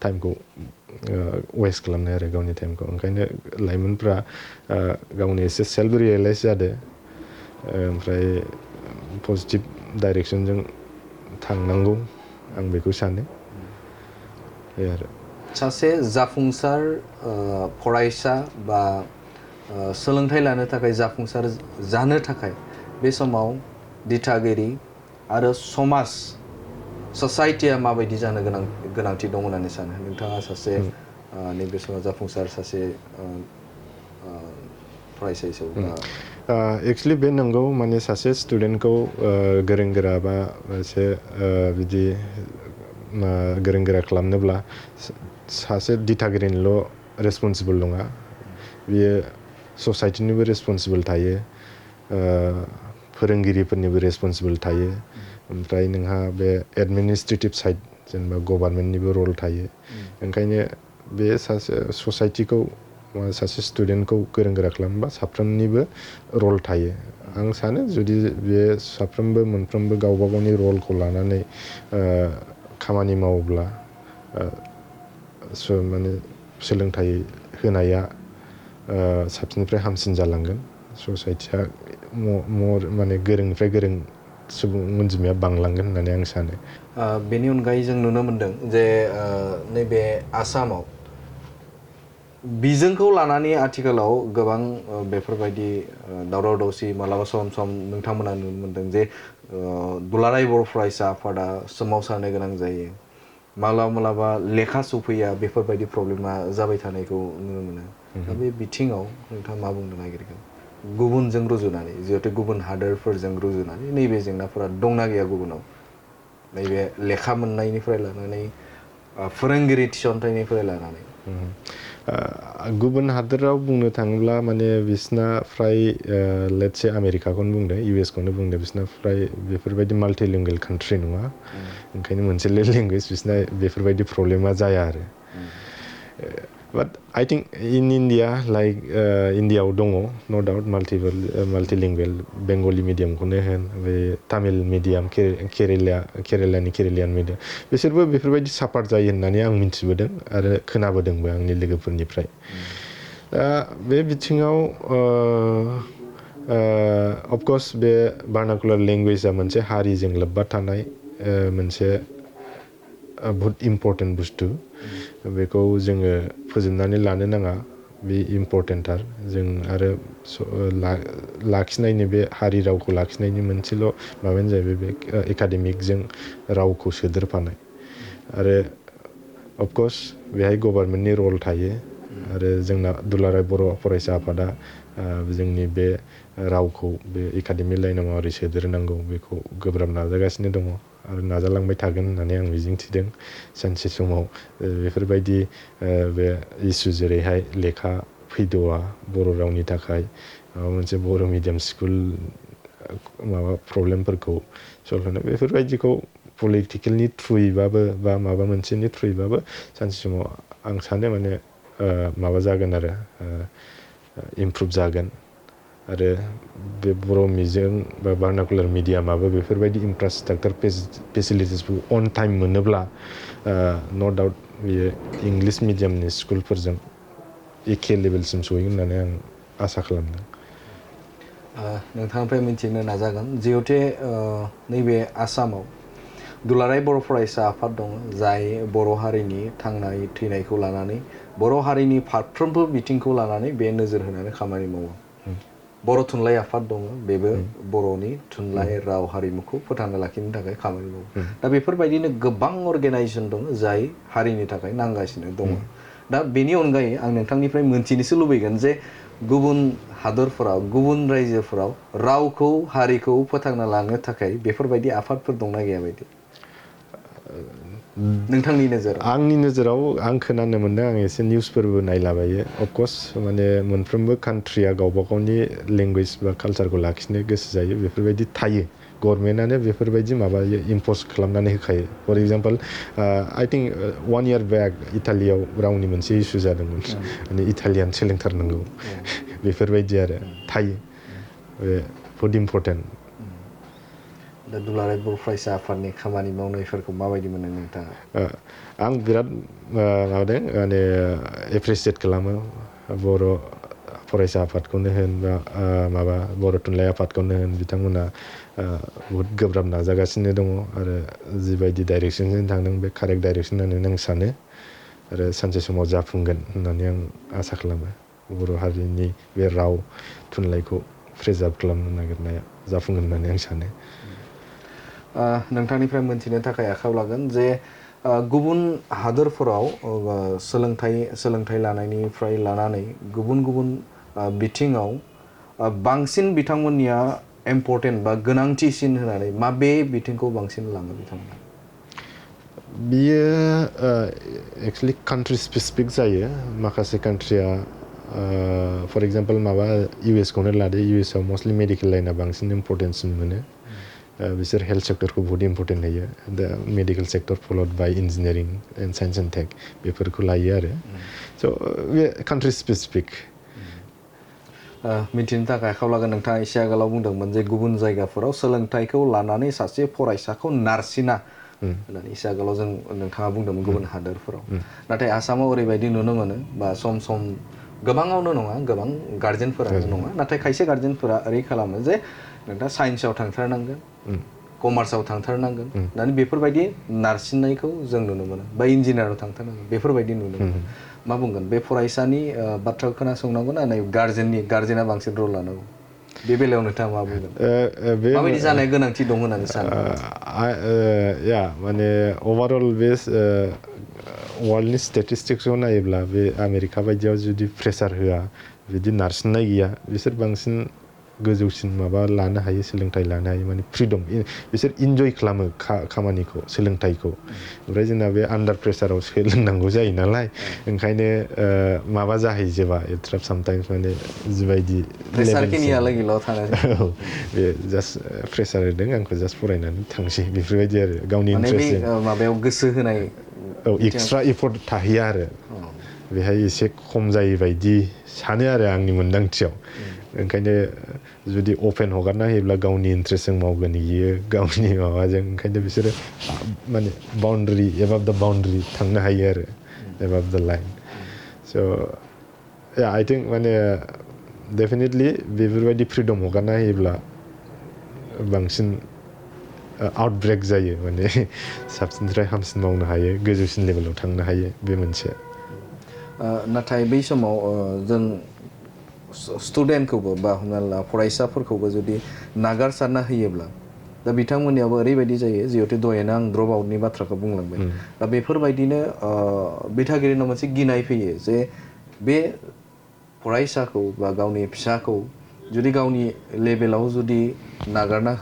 टाइमखौ वेस्ट खालामनाय आरो गावनि टाइमखौ ओंखायनो लाइमोनफ्रा गावनि एसे सेल्फ रियेलाइज जादों ओमफ्राय पजिटिभ डाइरेक्सनजों थांनांगौ आं बेखौ सानो बे आरो सासे जाफुंसार फरायसा बा सोलोंथाइ लानो थाखाय जाफुंसार जानो थाखाय बे समाव दिथागिरि आरो समाज ससाइटिया माबायदि जानो गोनांथि दं होननानै सानो नोंथाङा सासे नैबे समाव जाफुंसार सासे फरायसा हिसाबै एक्चुअलि बे नंगौ माने सासे स्टुडेन्टखौ गोरों गोरा बा एसे बिदि गोरों गोरा खालामनोब्ला सासे दिथागिरिनिल' रेसपन्सिबल नङा बियो ससाइटिनिबो रेसपन्सिबल थायो फोरोंगिरिफोरनिबो रेसपन्सिबल थायो ओमफ्राय नोंहा बे एडमिनिस्ट्रेटिभ साइड जेनेबा गभार्नमेन्टनिबो रल थायो ओंखायनो बे सासे ससाइटिखौ सासे स्टुडेन्टखौ गोरों गोरा खालामोबा साफ्रोमनिबो रल थायो आं सानो जुदि बे साफ्रोमबो मोनफ्रोमबो गावबा गावनि रलखौ लानानै खामानि मावोब्ला माने सोलोंथाइ होनाया साबसिननिफ्राय हामसिन जालांगोन ससाइटिया माने गोरोंनिफ्राय गोरों सुबुं अनजिमाया बांलांगोन होननानै आं सानो बेनि अनगायै जों नुनो मोनदों जे नैबे आसामाव बिजोंखौ लानानै आथिखालाव गोबां बेफोरबायदि दावराव दावसि मालाबा सम नोंथांमोना नुनो मोनदों जे दुलाराय बर' फरायसा आफादा सोमावसारनो गोनां जायो मालाबा लेखा सफैया बेफोरबायदि प्रब्लेमा जाबाय थानायखौ नुनो मोनो दा बे बिथिङाव नोंथाङा मा बुंनो नागिरगोन गुबुनजों रुजुनानै जिहेतु गुबुन हादोरफोरजों रुजुनानै नैबे जेंनाफोरा दंना गैया गुबुनाव नैबे लेखा मोननायनिफ्राय लानानै फोरोंगिरि थिसनथाइनिफ्राय लानानै गुबुन हादोराव बुंनो थाङोब्ला माने बिसिना फ्राय लेट्स से आमेरिकाखौनो बुंदो इउएसखौनो बुंदो बिसिना फ्राय बेफोरबायदि माल्टिलिंगुवेल कान्ट्रि नङा ओंखायनो मोनसेल' लेंगुवेज बिसिना बेफोरबायदि प्रब्लेमा जाया आरो but I think in India like इन्डियाआव दङ न' डाउट माल्टिलिंगुवेल बेंगलि मिडियामखौनो होन बे तामिल मिडियाम केरेलियान मिडियाम बिसोरबो बेफोरबायदि साफार जायो होननानै आं मिथिबोदों आरो खोनाबोदोंबो आंनि लोगोफोरनिफ्राय दा बे बिथिङाव अफकर्स बे भार्नाकुलार लेंगुवेजआ मोनसे हारिजों लोब्बा थानाय मोनसे बहुत इम्पर्टेन्ट बुस्थु बेखौ जोङो फोजोबनानै लानो नाङा बे इम्पर्टेन्टथार जों आरो लाखिनायनि बे हारि रावखौ लाखिनायनि मोनसेल' माबायानो जाहैबाय बे एकाडेमिकजों रावखौ सोदेरफानाय आरो अफकर्स बेहाय गभार्नमेन्टनि रल थायो आरो जोंना दुलाराय बर' फरायसा आफादा जोंनि बे रावखौ बे एकाडेमिक लाइनाव माबोरै सोदेरनांगौ बेखौ गोब्राब नाजागासिनो दङ आरो नाजालांबाय थागोन होननानै आं मिजिंथिदों सानसे समाव बेफोरबायदि बे इसु जेरैहाय लेखा फैद'आ बर' रावनि थाखाय माबा मोनसे बर' मिडियाम स्कुल माबा प्रब्लेमफोरखौ सल्भ होनो बेफोरबायदिखौ पलिटिकेलनि थ्रुयैबाबो बा माबा मोनसेनि थ्रुयैबाबो सानसे समाव आं सानो माने माबा जागोन आरो इमप्रुभ जागोन आरो बे बर' मिजों बा भार्नाकुलार मिडियामाबो बेफोरबायदि इनफ्रास्ट्राक्चार फेसिलिटिसफोरखौ अन टाइम मोनोब्ला न' डाउट बियो इंलिश मिडियामनि स्कुलफोरजों एखे लेभेलसिम सहैगोन होननानै आं आसा खालामदों। नोंथांनिफ्राय मिथिनो नाजागोन जिहेतु नैबे आसामाव दुलाराय बर' फरायसा आफाद दङ जाय बर' हारिनि थांनाय थैनायखौ लानानै बर' हारिनि फारफ्रोमबो बिथिंखौ लानानै बे नोजोर होनानै खामानि मावो। बर' थुनलाइ आफाद दङ बेबो बर'नि थुनलाइ राव हारिमुखौ फोथांना लाखिनो थाखाय खामानि मावो। दा बेफोरबायदिनो गोबां अर्गेनाइजेसन दङ जाय हारिनि थाखाय नांगासिनो दङ। दा बेनि अनगायै आं नोंथांनिफ्राय मोनथिनोसो लुबैगोन जे गुबुन हादरफोराव गुबुन रायजोफोराव रावखौ हारिखौ फोथांना लानो थाखाय बेफोरबायदि आफादफोर दंना गैया बायदि नोंथांनि नोजोराव? आंनि नोजोराव आं खोनानो मोनदों आं एसे निउसफोरबो नायलाबायो अफकर्स माने मोनफ्रोमबो कान्ट्रिया गावबा गावनि लेंगुवेज बा कालचारखौ लाखिनो गोसो जायो बेफोरबायदि थायो गभर्नमेन्टआनो बेफोरबायदि माबायो इम्पज खालामनानै होखायो for example I think 1 year back इटालियाव रावनि मोनसे इस्यु जादोंमोन माने इटालियान सोलोंथारनांगौ बेफोरबायदि आरो थायो बे बहुद इम्पर्टेन्ट। दा दुलाराय बर' फरायसा आफादनि खामानि मावनायफोरखौ माबायदि मोनो नोंथाङा? आं बिराद माबादों माने एप्रिसियेट खालामो बर' फरायसा आफादखौनो होन बा माबा बर' थुनलाइ आफादखौनो होन बिथांमोना बहुद गोब्राब नाजागासिनो दङ आरो जिबायदि डाइरेक्सनजों थांदों बे कारेक्ट डाइरेक्सन होननानै आं सानो आरो सानसे समाव जाफुंगोन होननानै आं आसा खालामो बर' हारिनि बे राव थुनलाइखौ प्रिजार्भ खालामनो नागिरनाया जाफुंगोन होननानै आं सानो। नोंथांनिफ्राय मोनथिनो थाखाय आखायाव लागोन जे गुबुन हादोरफोराव सोलोंथाइ लानायनिफ्राय लानानै गुबुन गुबुन बिथिङाव बांसिन बिथांमोननिया इम्पर्टेन्ट बा गोनांथिसिन होनानै माबे बिथिंखौ बांसिन लाङो बिथांमोना? बियो एक्सुवेलि कान्ट्रि स्पेसिफिक जायो माखासे कान्ट्रिया फर एग्जाम्पल माबा US खौनो लादो US आव मस्टलि मेडिकेल लाइना बांसिन इम्पर्टेन्स मोनो बिसोर हेल्थ सेक्टरखौ बहुत इम्पर्टेन्ट होयो दा medical sector followed by engineering and science and tech बेफोरखौ लायो आरो स' बे कान्ट्रि स्पेसिफिक। मिथिनो थाखाय आखायाव लागोन नोंथाङा एसे आगोलाव बुंदोंमोन जे गुबुन जायगाफोराव सोलोंथाइखौ लानानै सासे फरायसाखौ नारसिना होननानै एसे आगोलाव नोंथाङा बुंदोंमोन गुबुन हादोरफोराव नाथाय आसामाव ओरैबायदि नुनो मोनो बा सम सम गोबाङावनो नङा गोबां गार्जेनफोरानो नङा नाथाय खायसे गार्जेनफोरा ओरै खालामो जे नोंथाङा साइन्सआव थांथारनांगोन कमार्सआव थांथारनांगोन होननानै बेफोरबायदि नारसिननायखौ जों नुनो मोनो बा इन्जिनियाराव थांथारनांगोन बेफोरबायदि नुनो मोनो। मा बुंगोन बे फरायसानि बाथ्राखौ खोनासंनांगौ ना गार्जेना बांसिन रल लानांगौ बे बेलायाव नोंथाङा मा बुंगोन? माबायदि जानाय गोनांथि दं होननानै सानो? या माने अभारअल बे वर्ल्डनि स्टेटिस्टिक्सखौ नायोब्ला बे आमेरिका बायदियाव जुदि प्रेसार होआ बिदि नारसिननाय गैया बिसोर बांसिन गोजौसिन माबा लानो हायो सोलोंथाइ लानो हायो माने फ्रिदम बिसोर इन्जय खालामो खामानिखौ सोलोंथाइखौ ओमफ्राय जोंना बे आन्डार प्रेसाराव सोलोंनांगौ जायो नालाय ओंखायनो माबा जाहैजोबा एट्राप सामटाइम्स माने जिबायदि बे जास्ट प्रेसार होदों आंखौ जास्ट फरायनानै थांसै बेफोरबायदि आरो गावनि इन्ट्रेस्टजों माबायाव गोसो होनाय एक्सट्रा एफर्ट थाहैया आरो बेहाय एसे खम जायो बायदि सानो आरो आंनि मोन्दांथियाव ओंखायनो जुदि अपेन हगारना होयोब्ला गावनि इन्ट्रेस्टजों मावगोन इयो गावनि माबाजों ओंखायनो बिसोरो माने बाउन्डारि एबाब द बाउन्डारि थांनो हायो आरो एबाब द लाइन स' आइ थिंक माने डेफिनेटलि बेफोरबायदि फ्रिदम हगारना होयोब्ला बांसिन आउटब्रेक जायो माने साबसिननिफ्राय हामसिन मावनो हायो गोजौसिन लेभेलाव थांनो हायो बे मोनसे। नाथाय बै समाव जों स्टुडेन्टखौबो बा हमना ला फरायसाफोरखौबो जुदि नागारसारना होयोब्ला दा बिथांमोननियावबो ओरैबायदि जायो जिहेतु दहायनो आं ड्रप आउटनि बाथ्राखौ बुंलांबाय दा बेफोरबायदिनो बिथागिरिनाव मोनसे गिनाय फैयो जे बे फरायसाखौ बा गावनि फिसाखौ जुदि गावनि लेभेलाव जुदि नागारना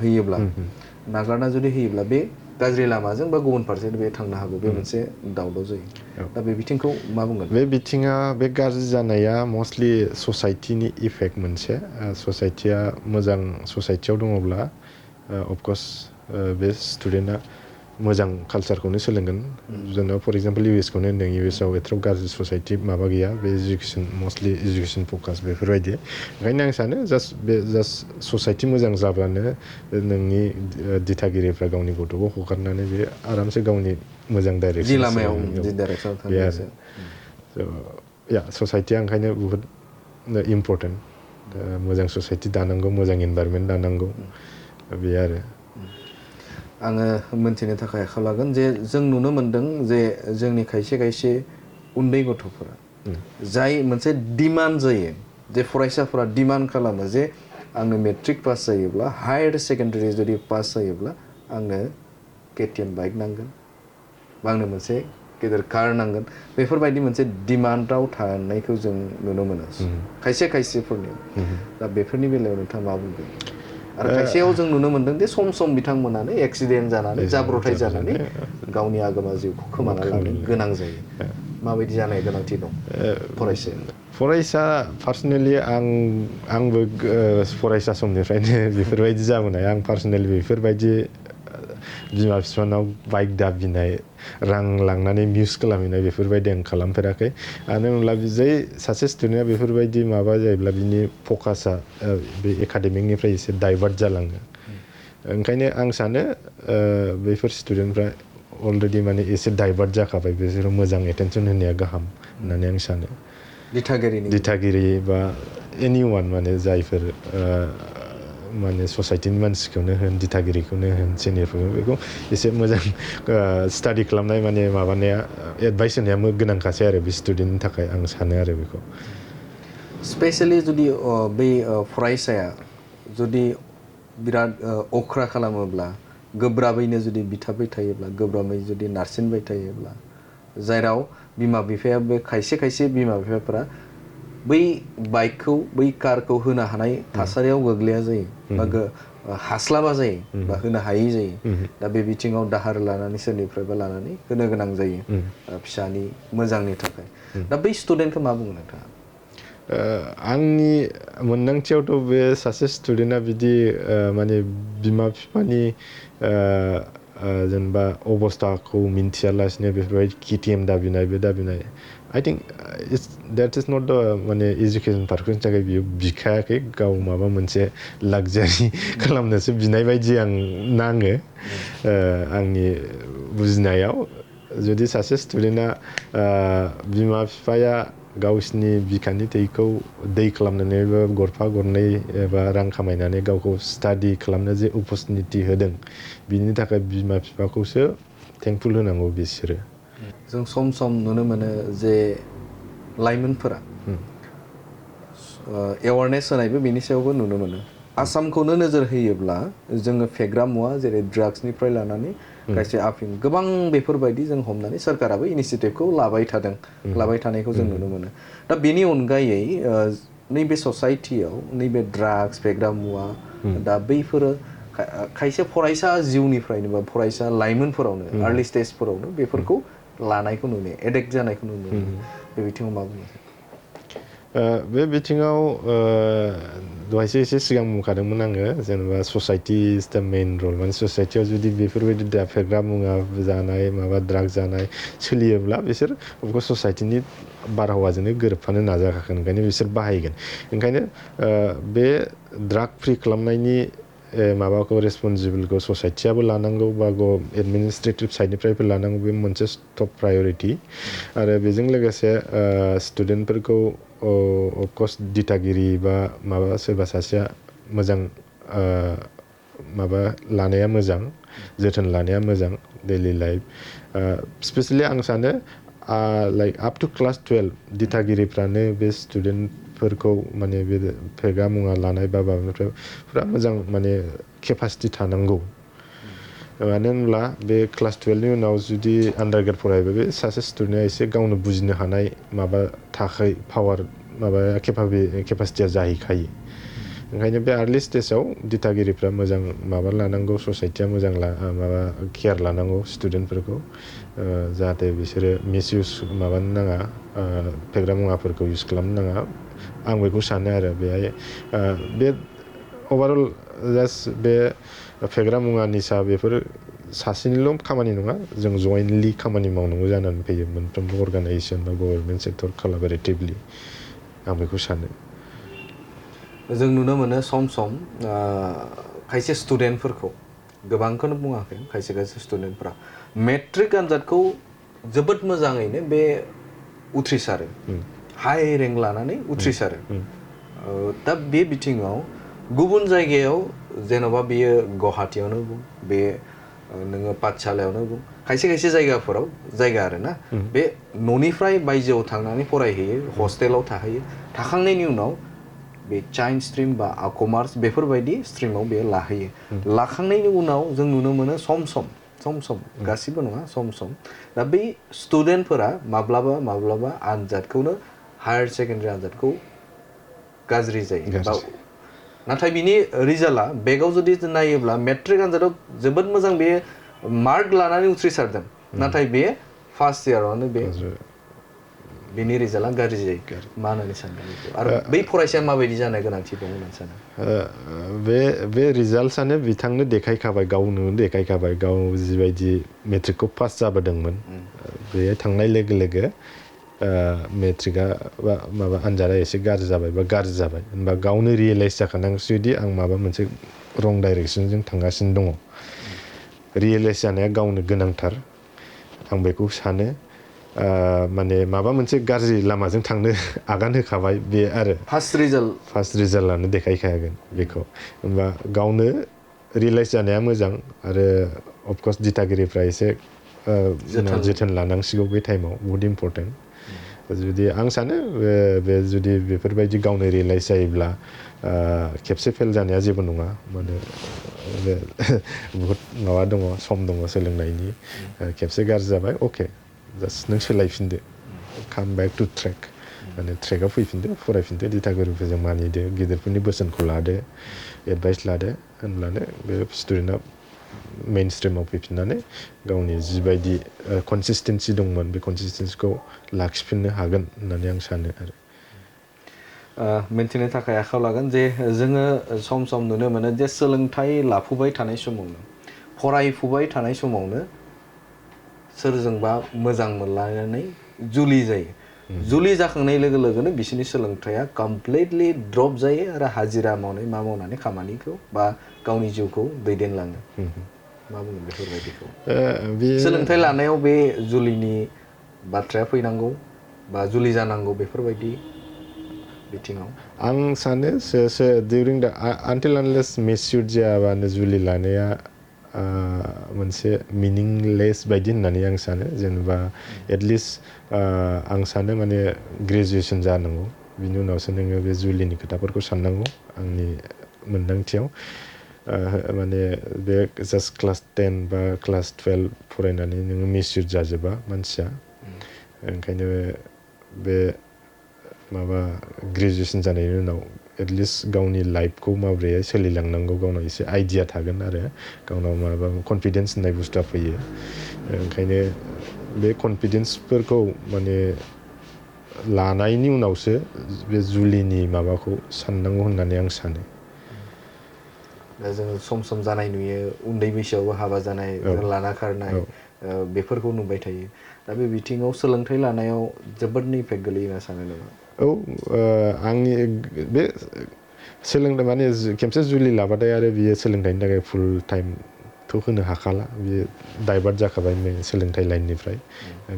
जुदि होयोब्ला बे गाज्रि लामाजों बा गुबुन फारसे बे थांनो हागौ बे मोनसे दावराव जायो दा बे बिथिंखौ मा बुंगोन? बे बिथिङा बे गाज्रि जानाया मस्टलि ससाइटिनि इफेक्ट मोनसे ससाइटिया मोजां ससाइटियाव दङब्ला अफकर्स बे स्टुडेन्टआ मोजां कालचारखौनो सोलोंगोन जोंनाव फर एग्जाम्पल US खौनो होनदों US आव एथ्राव गाज्रि ससाइटि माबा गैया बे एजुकेसन मस्टलि एजुकेसन फकास बेफोरबायदि ओंखायनो आं सानो जास्ट ससाइटि मोजां जाब्लानो नोंनि दिथागिरिफ्रा गावनि गथ'खौ हगारनानै बे आरामसे गावनि मोजां जि लामायाव जि डाइरेक्सनाव थांगासिनो या ससाइटिया ओंखायनो बुहुत इम्पर्टेन्ट मोजां ससाइटि दानांगौ मोजां इनभाइरनमेन्ट दानांगौ बे आरो आङो मोनथिनो थाखाय आखायाव लागोन जे जों नुनो मोनदों जे जोंनि खायसे खायसे उन्दै गथ'फोरा जाय मोनसे डिमान्ड जायो जे फरायसाफोरा डिमान्ड खालामो जे आंनो मेट्रिक पास जायोब्ला हायार सेकेन्डारि जुदि पास जायोब्ला आंनो KTM बाइक नांगोन बा आंनो मोनसे गेदेर कार नांगोन बेफोरबायदि मोनसे डिमान्डआव थानायखौ जों नुनो मोनो खायसे खायसेफोरनि दा बेफोरनि बेलायाव नोंथाङा मा बुंगोन आरो खायसेयाव जों नुनो मोनदों जे सम सम बिथांमोनानो एक्सिडेन्ट जानानै जाब्रथाय जानानै गावनि आगोमा जिउखौ खोमाना लानो गोनां जायो माबायदि जानाय गोनांथि दं फरायसा पार्सनेलि आंबो फरायसा समनिफ्रायनो बेफोरबायदि जाबोनाय आं पार्सनेलि बेफोरबायदि बिमा बिफानाव बाइक दाबिनाय रां लांनानै मिउस खालामहैनाय बेफोरबायदि आं खालामफेराखै मानो होनब्ला जै सासे स्टुडेन्टआ बेफोरबायदि माबा जायोब्ला बिनि फकासआ बे एकाडेमिकनिफ्राय एसे डाइभार्ट जालाङो ओंखायनो आं सानो बेफोर स्टुडेन्टफ्रा अलरेडि माने एसे डाइभार्ट जाखाबाय बिसोर मोजां एटेनसन होनाया गाहाम होननानै आं सानो दिथागिरि बा एनिवान माने जायफोर माने ससाइटिनि मानसिखौनो होन दिथागिरिखौनो होन सिनियरफोरखौ बेखौ एसे मोजां स्टाडि खालामनाय माने माबानाया एडभाइस होनाया गोनांखासै आरो बे स्टुडेन्टनि थाखाय आं सानो आरो बेखौ स्पेशेलि जुदि बै फरायसाया जुदि बिराद अख्रा खालामोब्ला गोब्राबैनो जुदि बिथाबबाय थायोब्ला गोब्राबै जुदि नारसिनबाय थायोब्ला जेराव बिमा बिफाया बे खायसे खायसे बिमा बिफाफोरा बै बाइकखौ बै कारखौ होनो हानाय थासारियाव गोग्लैया जायो बा हास्लाबा जायो बा होनो हायै जायो दा बे बिथिङाव दाहार लानानै सोरनिफ्रायबा लानानै होनो गोनां जायो फिसानि मोजांनि थाखाय दा बै स्टुडेन्टखौ मा बुङो नोंथाङा आंनि मोनदांथियावथ' बे सासे स्टुडेन्टआ बिदि माने बिमा बिफानि जेनेबा अबस्थाखौ मिन्थियालासिनो बेफोरबायदि KTM दाबिनाय बे दाबिनाय I think that is not the माने एजुकेसन पार्पसनि थाखाय बियो बिखायाखै गाव माबा मोनसे लाक्जारि खालामनोसो बिनाय बायदि आं नाङो आंनि बुजिनायाव जुदि सासे स्टुडेन्टआ बिमा बिफाया गावसिनि बिखानि थैखौ दै खालामनानैबो गरफा गरनै एबा रां खामायनानै गावखौ स्टाडि खालामनो जे अपरचुनिटि होदों बिनि थाखाय बिमा बिफाखौसो थेंकफुल होनांगौ बिसोरो जों सम सम नुनो मोनो जे लाइमोनफोरा एवारनेस होनायबो बेनि सायावबो नुनो मोनो आसामखौनो नोजोर होयोब्ला जोङो फेग्रा मुवा जेरै ड्राग्सनिफ्राय लानानै खायसे आफिं गोबां बेफोरबायदि जों हमनानै सोरखाराबो इनिशिएटिभखौ लाबाय थानायखौ जों नुनो मोनो दा बेनि अनगायै नैबे ससाइटियाव नैबे ड्राग्स फेग्रा मुवा दा बैफोरो खायसे फरायसा जिउनिफ्रायनो बा फरायसा लाइमोनफोरावनो आर्लि स्टेजफोरावनो बेफोरखौ लानायखौ नुनो एडिक्ट जानायखौ नुनो बे बिथिङाव मा बुङो बे बिथिङाव दहायसो एसे सिगां बुंखादोंमोन आङो जेनेबा ससाइटि इज दा मेइन रल माने ससाइटियाव जुदि बेफोरबायदि फेग्रा मुवा जानाय माबा ड्राग्स जानाय सोलियोब्ला बिसोर अबेखौ ससाइटिनि बारहावाजोंनो गोरोबफानो नाजाखागोन ओंखायनो बिसोर बाहायगोन ओंखायनो बे ड्राग फ्रि खालामनायनि माबाखौ रेसपन्सिबोलखौ ससाइटियाबो लानांगौ बा एडमिनिस्ट्रेटिभ साइडनिफ्रायबो लानांगौ बे मोनसे टप प्रायरिटि आरो बेजों लोगोसे स्टुडेन्टफोरखौ अफकर्स दिथागिरि बा माबा सोरबा सासेया मोजां माबा लानाया मोजां जोथोन लानाया मोजां दैलि लाइफ स्पेसियेलि आं सानो लाइक आप टु क्लास 12 दिथागिरिफ्रानो बे स्टुडेन्टफोरखौ माने बे फेग्रा मुवा लानाय बा माबानिफ्राय पुरा मोजां माने केपासिटि थानांगौ मानो होनब्ला बे क्लास 12 नि उनाव जुदि आन्डार ग्रेड फरायबा बे सासे स्टुडेन्टआ एसे गावनो बुजिनो हानाय माबा थाखाय पावार माबाया केपासिटिया जाहैखायो ओंखायनो बे आर्लि स्टेजाव दिथागिरिफ्रा मोजां माबा लानांगौ ससाइटिया मोजां माबा केयार लानांगौ स्टुडेन्टफोरखौ जाहाथे बिसोरो मिसइउस माबानो नाङा फेग्रा मुवाफोरखौ इउज खालामनो नाङा आं बेखौ सानो आरो बेहाय बे अभारअल जास्ट बे फेग्रा मुवा निसा बेफोर सासेनिल' खामानि नङा जों जयेन्टलि खामानि मावनांगौ जानानै फैयो मोनफ्रोमबो अर्गानाइजेसन बा गभर्नमेन्ट सेक्टर कलाबरेटिभलि आं बेखौ सानो जों नुनो मोनो सम खायसे स्टुडेन्टफोरखौ गोबांखौनो बुङाखै खायसे स्टुडेन्टफोरा मेट्रिक आनजादखौ जोबोद मोजाङैनो बे उथ्रिसारो हाई रेंक लानानै उथ्रिसारो दा बे बिथिङाव गुबुन जायगायाव जेन'बा बेयो गुवाहाटीयावनो बुं बे नोङो पाठशालायावनो बुं खायसे जायगाफोराव जायगा आरोना बे न'निफ्राय बायजोआव थांनानै फरायहैयो हस्टेलाव थाहैयो थाखांनायनि उनाव बे साइन्स स्ट्रिम बा कमार्स बेफोरबायदि स्ट्रिमाव बे लाहैयो लाखांनायनि उनाव जों नुनो मोनो सम गासिबो नङा सम दा बै स्टुडेन्टफोरा माब्लाबा आनजादखौनो हायार सेकेन्डारि आनजादखौ गाज्रि जायो नाथाय बिनि रिजाल्टआ बेगाव जुदि नायोब्ला मेट्रिक आनजादाव जोबोद मोजां बे मार्क लानानै उथ्रिसारदों नाथाय बे फार्स्ट इयारावनो बेनि रिजाल्टआ गाज्रि जायो मा होननानै सानदों बेखौ आरो बै फरायसाया माबायदि जानो गोनांथि दं होननानै सानो बे रिजाल्टआनो बिथांनो देखायखाबाय गावनो देखायखाबाय गाव जिबायदि मेट्रिकखौ पास जाबोदोंमोन बे थांनाय लोगो मेट्रिकआ बा माबा आनजादा एसे गाज्रि जाबाय होनबा गावनो रियेलाइज जाखानांगौदि आं माबा मोनसे रं डाइरेक्सनजों थांगासिनो दङ रियेलाइज जानाया गावनो गोनांथार आं बेखौ सानो माने माबा मोनसे गाज्रि लामाजों थांनो आगान होखाबाय बे आरो फार्स्ट रिजाल्टआनो देखायखागोन बेखौ होनबा गावनो रियेलाइज जानाया मोजां आरो अफकर्स दिथागिरिफ्रा एसे जोथोन लानांसिगौ बे टाइमाव बहुत इम्पर्टेन्ट जुदि आं सानो बे जुदि बेफोरबायदि गावनो रियेलाइज जायोब्ला खेबसे फेल जानाया जेबो नङा माने बहुत माबा दङ सम दङ सोलोंनायनि खेबसे गाज्रि जाबाय अके जास्ट नों सोलायफिनदो काम बेक टु ट्रेक माने ट्रेकआव फैफिनदो फरायफिनदो दिथागिरिफोरजों मानिदो गिदिरफोरनि बोसोनखौ लादो एडभाइस लादो होनब्लानो बे स्टुडेन्टआ मेइन स्ट्रिमाव फैफिननानै गावनि जिबायदि कनसिस्टेन्सि दंमोन बे कनसिस्टेन्सिखौ लाखिफिननो हागोन होननानै आं सानो आरो मिन्थिनो थाखाय आखायाव लागोन जे जोङो सम नुनो मोनो जे सोलोंथाइ लाफुबाय थानाय समावनो फरायफुबाय थानाय समावनो सोरजोंबा मोजां मोनलायनानै जुलि जायो जुलि जाखांनाय लोगोनो बिसोरनि सोलोंथाइया कमप्लिटलि ड्रप जायो आरो हाजिरा मावनानै खामानिखौ बा गावनि जिउखौ दैदेनलाङो मा बुङो बेफोरबायदिखौ सोलोंथाइ लानायाव बे जुलिनि बाथ्राया फैनांगौ बा जुलि जानांगौ बेफोरबायदि बिथिङाव आं सानो डिउरिं दा आनटिल आनलेस मेच्युर जायाबानो जुलि लानाया मोनसे मिनिंलेस बायदि होननानै आं सानो जेनेबा एटलिस्ट आं सानो माने ग्रेजुवेसन जानांगौ बिनि उनावसो नोङो बे जुलिनि खोथाफोरखौ साननांगौ आंनि मोन्दांथियाव माने बे जास्ट क्लास 10 बा क्लास 12 फरायनानै नोङो मेच्युर जाजोबा मानसिया ओंखायनो बे माबा ग्रेजुवेसन जानायनि उनाव एटलिस्ट गावनि लाइफखौ माबोरैहाय सोलिलांनांगौ गावनाव एसे आइडिया थागोन आरो गावनाव माबा कनफिडेन्स होननाय बुस्थुआ फैयो ओंखायनो बे कनफिडेन्सफोरखौ माने लानायनि उनावसो बे जुलिनि माबाखौ साननांगौ होननानै आं सानो दा जोङो सम जानाय नुयो उन्दै बैसोआवबो हाबा जानाय लाना खारनाय बेफोरखौ नुबाय थायो दा बे बिथिङाव सोलोंथाइ लानायाव जोबोदनो इफेक्ट गोलैयो होनना सानो नामा आंनि बे सोलोंथाइ माने खेबसे जुलि लाबाथाय आरो बियो सोलोंथाइनि थाखाय फुल टाइमथ' होनो हाखाला बियो डाइभार्ट जाखाबाय सोलोंथाइ लाइननिफ्राय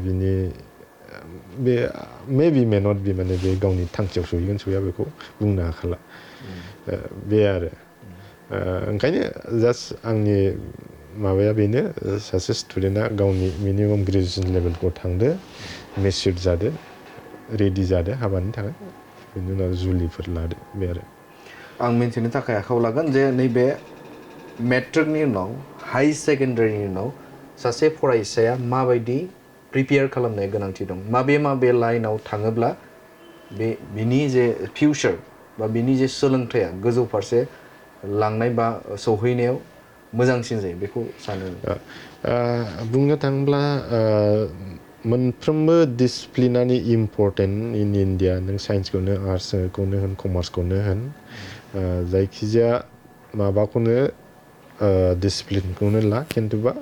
बिनि बे मेबि मे नट बि माने बे गावनि थांखियाव सहैया बेखौ बुंनो हाखाला बे आरो ओंखायनो जास्ट आंनि माबाया बेनो सासे स्टुडेन्टआ गावनि मिनिमाम ग्रेजुवेसन लेभेलखौ थांदो मेच्युर जादो रेडि जादो हाबानि थाखाय बेनि उनाव जुलिफोर लादो बे आरो आं मिन्थिनो थाखाय आखायाव लागोन जे नैबे मेट्रिकनि उनाव हाई सेकेन्डारिनि उनाव सासे फरायसाया माबायदि प्रिपेयार खालामनाया गोनांथि दं माबे लाइनाव थाङोब्ला बिनि जे फिउचार बा बिनि जे सोलोंथाइया गोजौ फारसे लांनाय बा सौहैनायाव मोजांसिन जायो बेखौ सानो बुंनो थाङोब्ला मोनफ्रोमबो डिसिप्लिनानो इम्पर्टेन्ट इन इन्डिया नों साइन्सखौनो आर्ट्सखौनो होन कमार्सखौनो होन जायखिजाया माबाखौनो डिसिप्लिनखौनो ला खिन्थुबा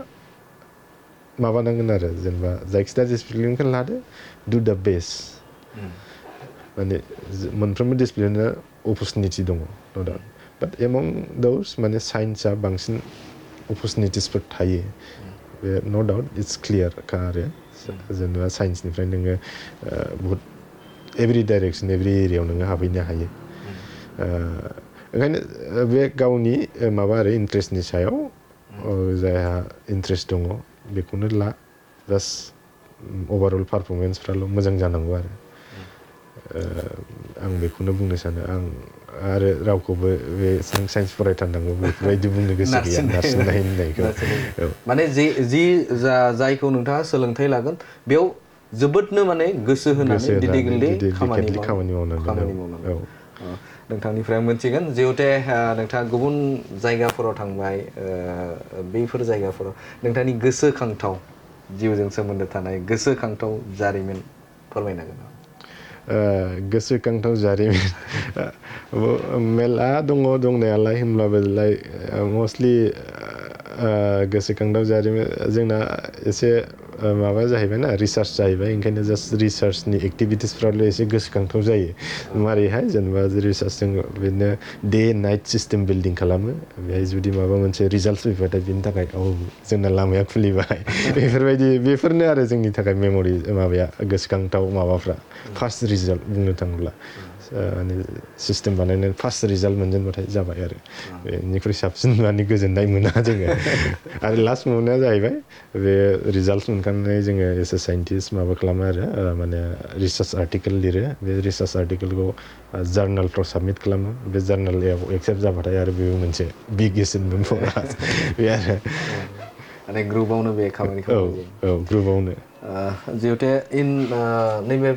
माबानांगोन आरो जेनेबा जायखिजाया डिसिप्लिनखौ लादो डु द बेस्ट माने मोनफ्रोमबो डिसिप्लिना अपरचुनिटि दङ नो डाउट बाट एमं दोस माने साइन्सआ बांसिन अपरचुनिटिसफोर थायो बे नो डाउट इट्स क्लियार खा आरो जेनेबा साइन्सनिफ्राय नोङो बहुत एभ्रि डाइरेक्सन एभ्रि एरियायाव नोङो हाबहैनो हायो ओंखायनो बे गावनि माबा आरो इन्ट्रेस्टनि सायाव जायहा इन्ट्रेस्ट दङ बेखौनो ला जास्ट अभारअल पारफरमेन्सफ्राल' मोजां जानांगौ आरो आं बेखौनो बुंनो सानो आं आरो रावखौबो बे नों साइन्स फरायथारनांगौ बेफोरबायदि बुंनो गोसो गैया नारसिननाय होननायखौ माने जायखौ नोंथाङा सोलोंथाइ लागोन बेयाव जोबोदनो माने गोसो होनानै डेडिकेटलि खामानि मावनांगौ नोंथांनिफ्राय आं मोनथिगोन जिहेतु नोंथाङा गुबुन जायगाफोराव थांबाय बैफोर जायगाफोराव नोंथांनि गोसोखांथाव जिउजों सोमोन्दो थानाय गोसोखांथाव जारिमिन फोरमायनो हागोन गोसोखांथाव जारिमिन मेरला दङ दंनायालाय होमब्लाबोलाय मस्टलि गोसोखांथाव जारिमिन जोंना एसे माबा जाहैबाय ना रिसार्च जाहैबाय ओंखायनो जास्ट रिसार्चनि एक्टिभिटिसफ्राल' एसे गोसोखांथाव जायो मारैहाय जेनेबा रिसार्चजों बिदिनो डे नाइट सिस्टेम बिल्डिं खालामो बेहाय जुदि माबा मोनसे रिजाल्ट फैबाथाय बिनि थाखाय जोंना लामाया खुलिबाय बेफोरनो आरो जोंनि थाखाय मेम'रि माबाया गोसोखांथाव माबाफ्रा फार्स्ट रिजाल्ट बुंनो थाङोब्ला माने सिस्टेम बानायनानै फार्स्ट रिजाल्ट मोनजेनबाथाय जाबाय आरो बेनिख्रुइ साबसिन माने गोजोननाय मोना जोङो आरो लास्ट मोननाया जाहैबाय बे रिजाल्ट मोनखांनानै जोङो एस ए साइन्टिस्ट माबा खालामो आरो माने रिसार्च आर्टिकेल लिरो बे रिसार्च आर्टिकेलखौ जार्नालफ्राव साबमिट खालामो बे जार्नालाव एक्सेप्ट जाबाथाय आरो बेबो मोनसे बिग एचिभमेन्ट फर आस बे आरो माने ग्रुपआवनो बे खामानिखौ ग्रुपआवनो जिहेतु नैबे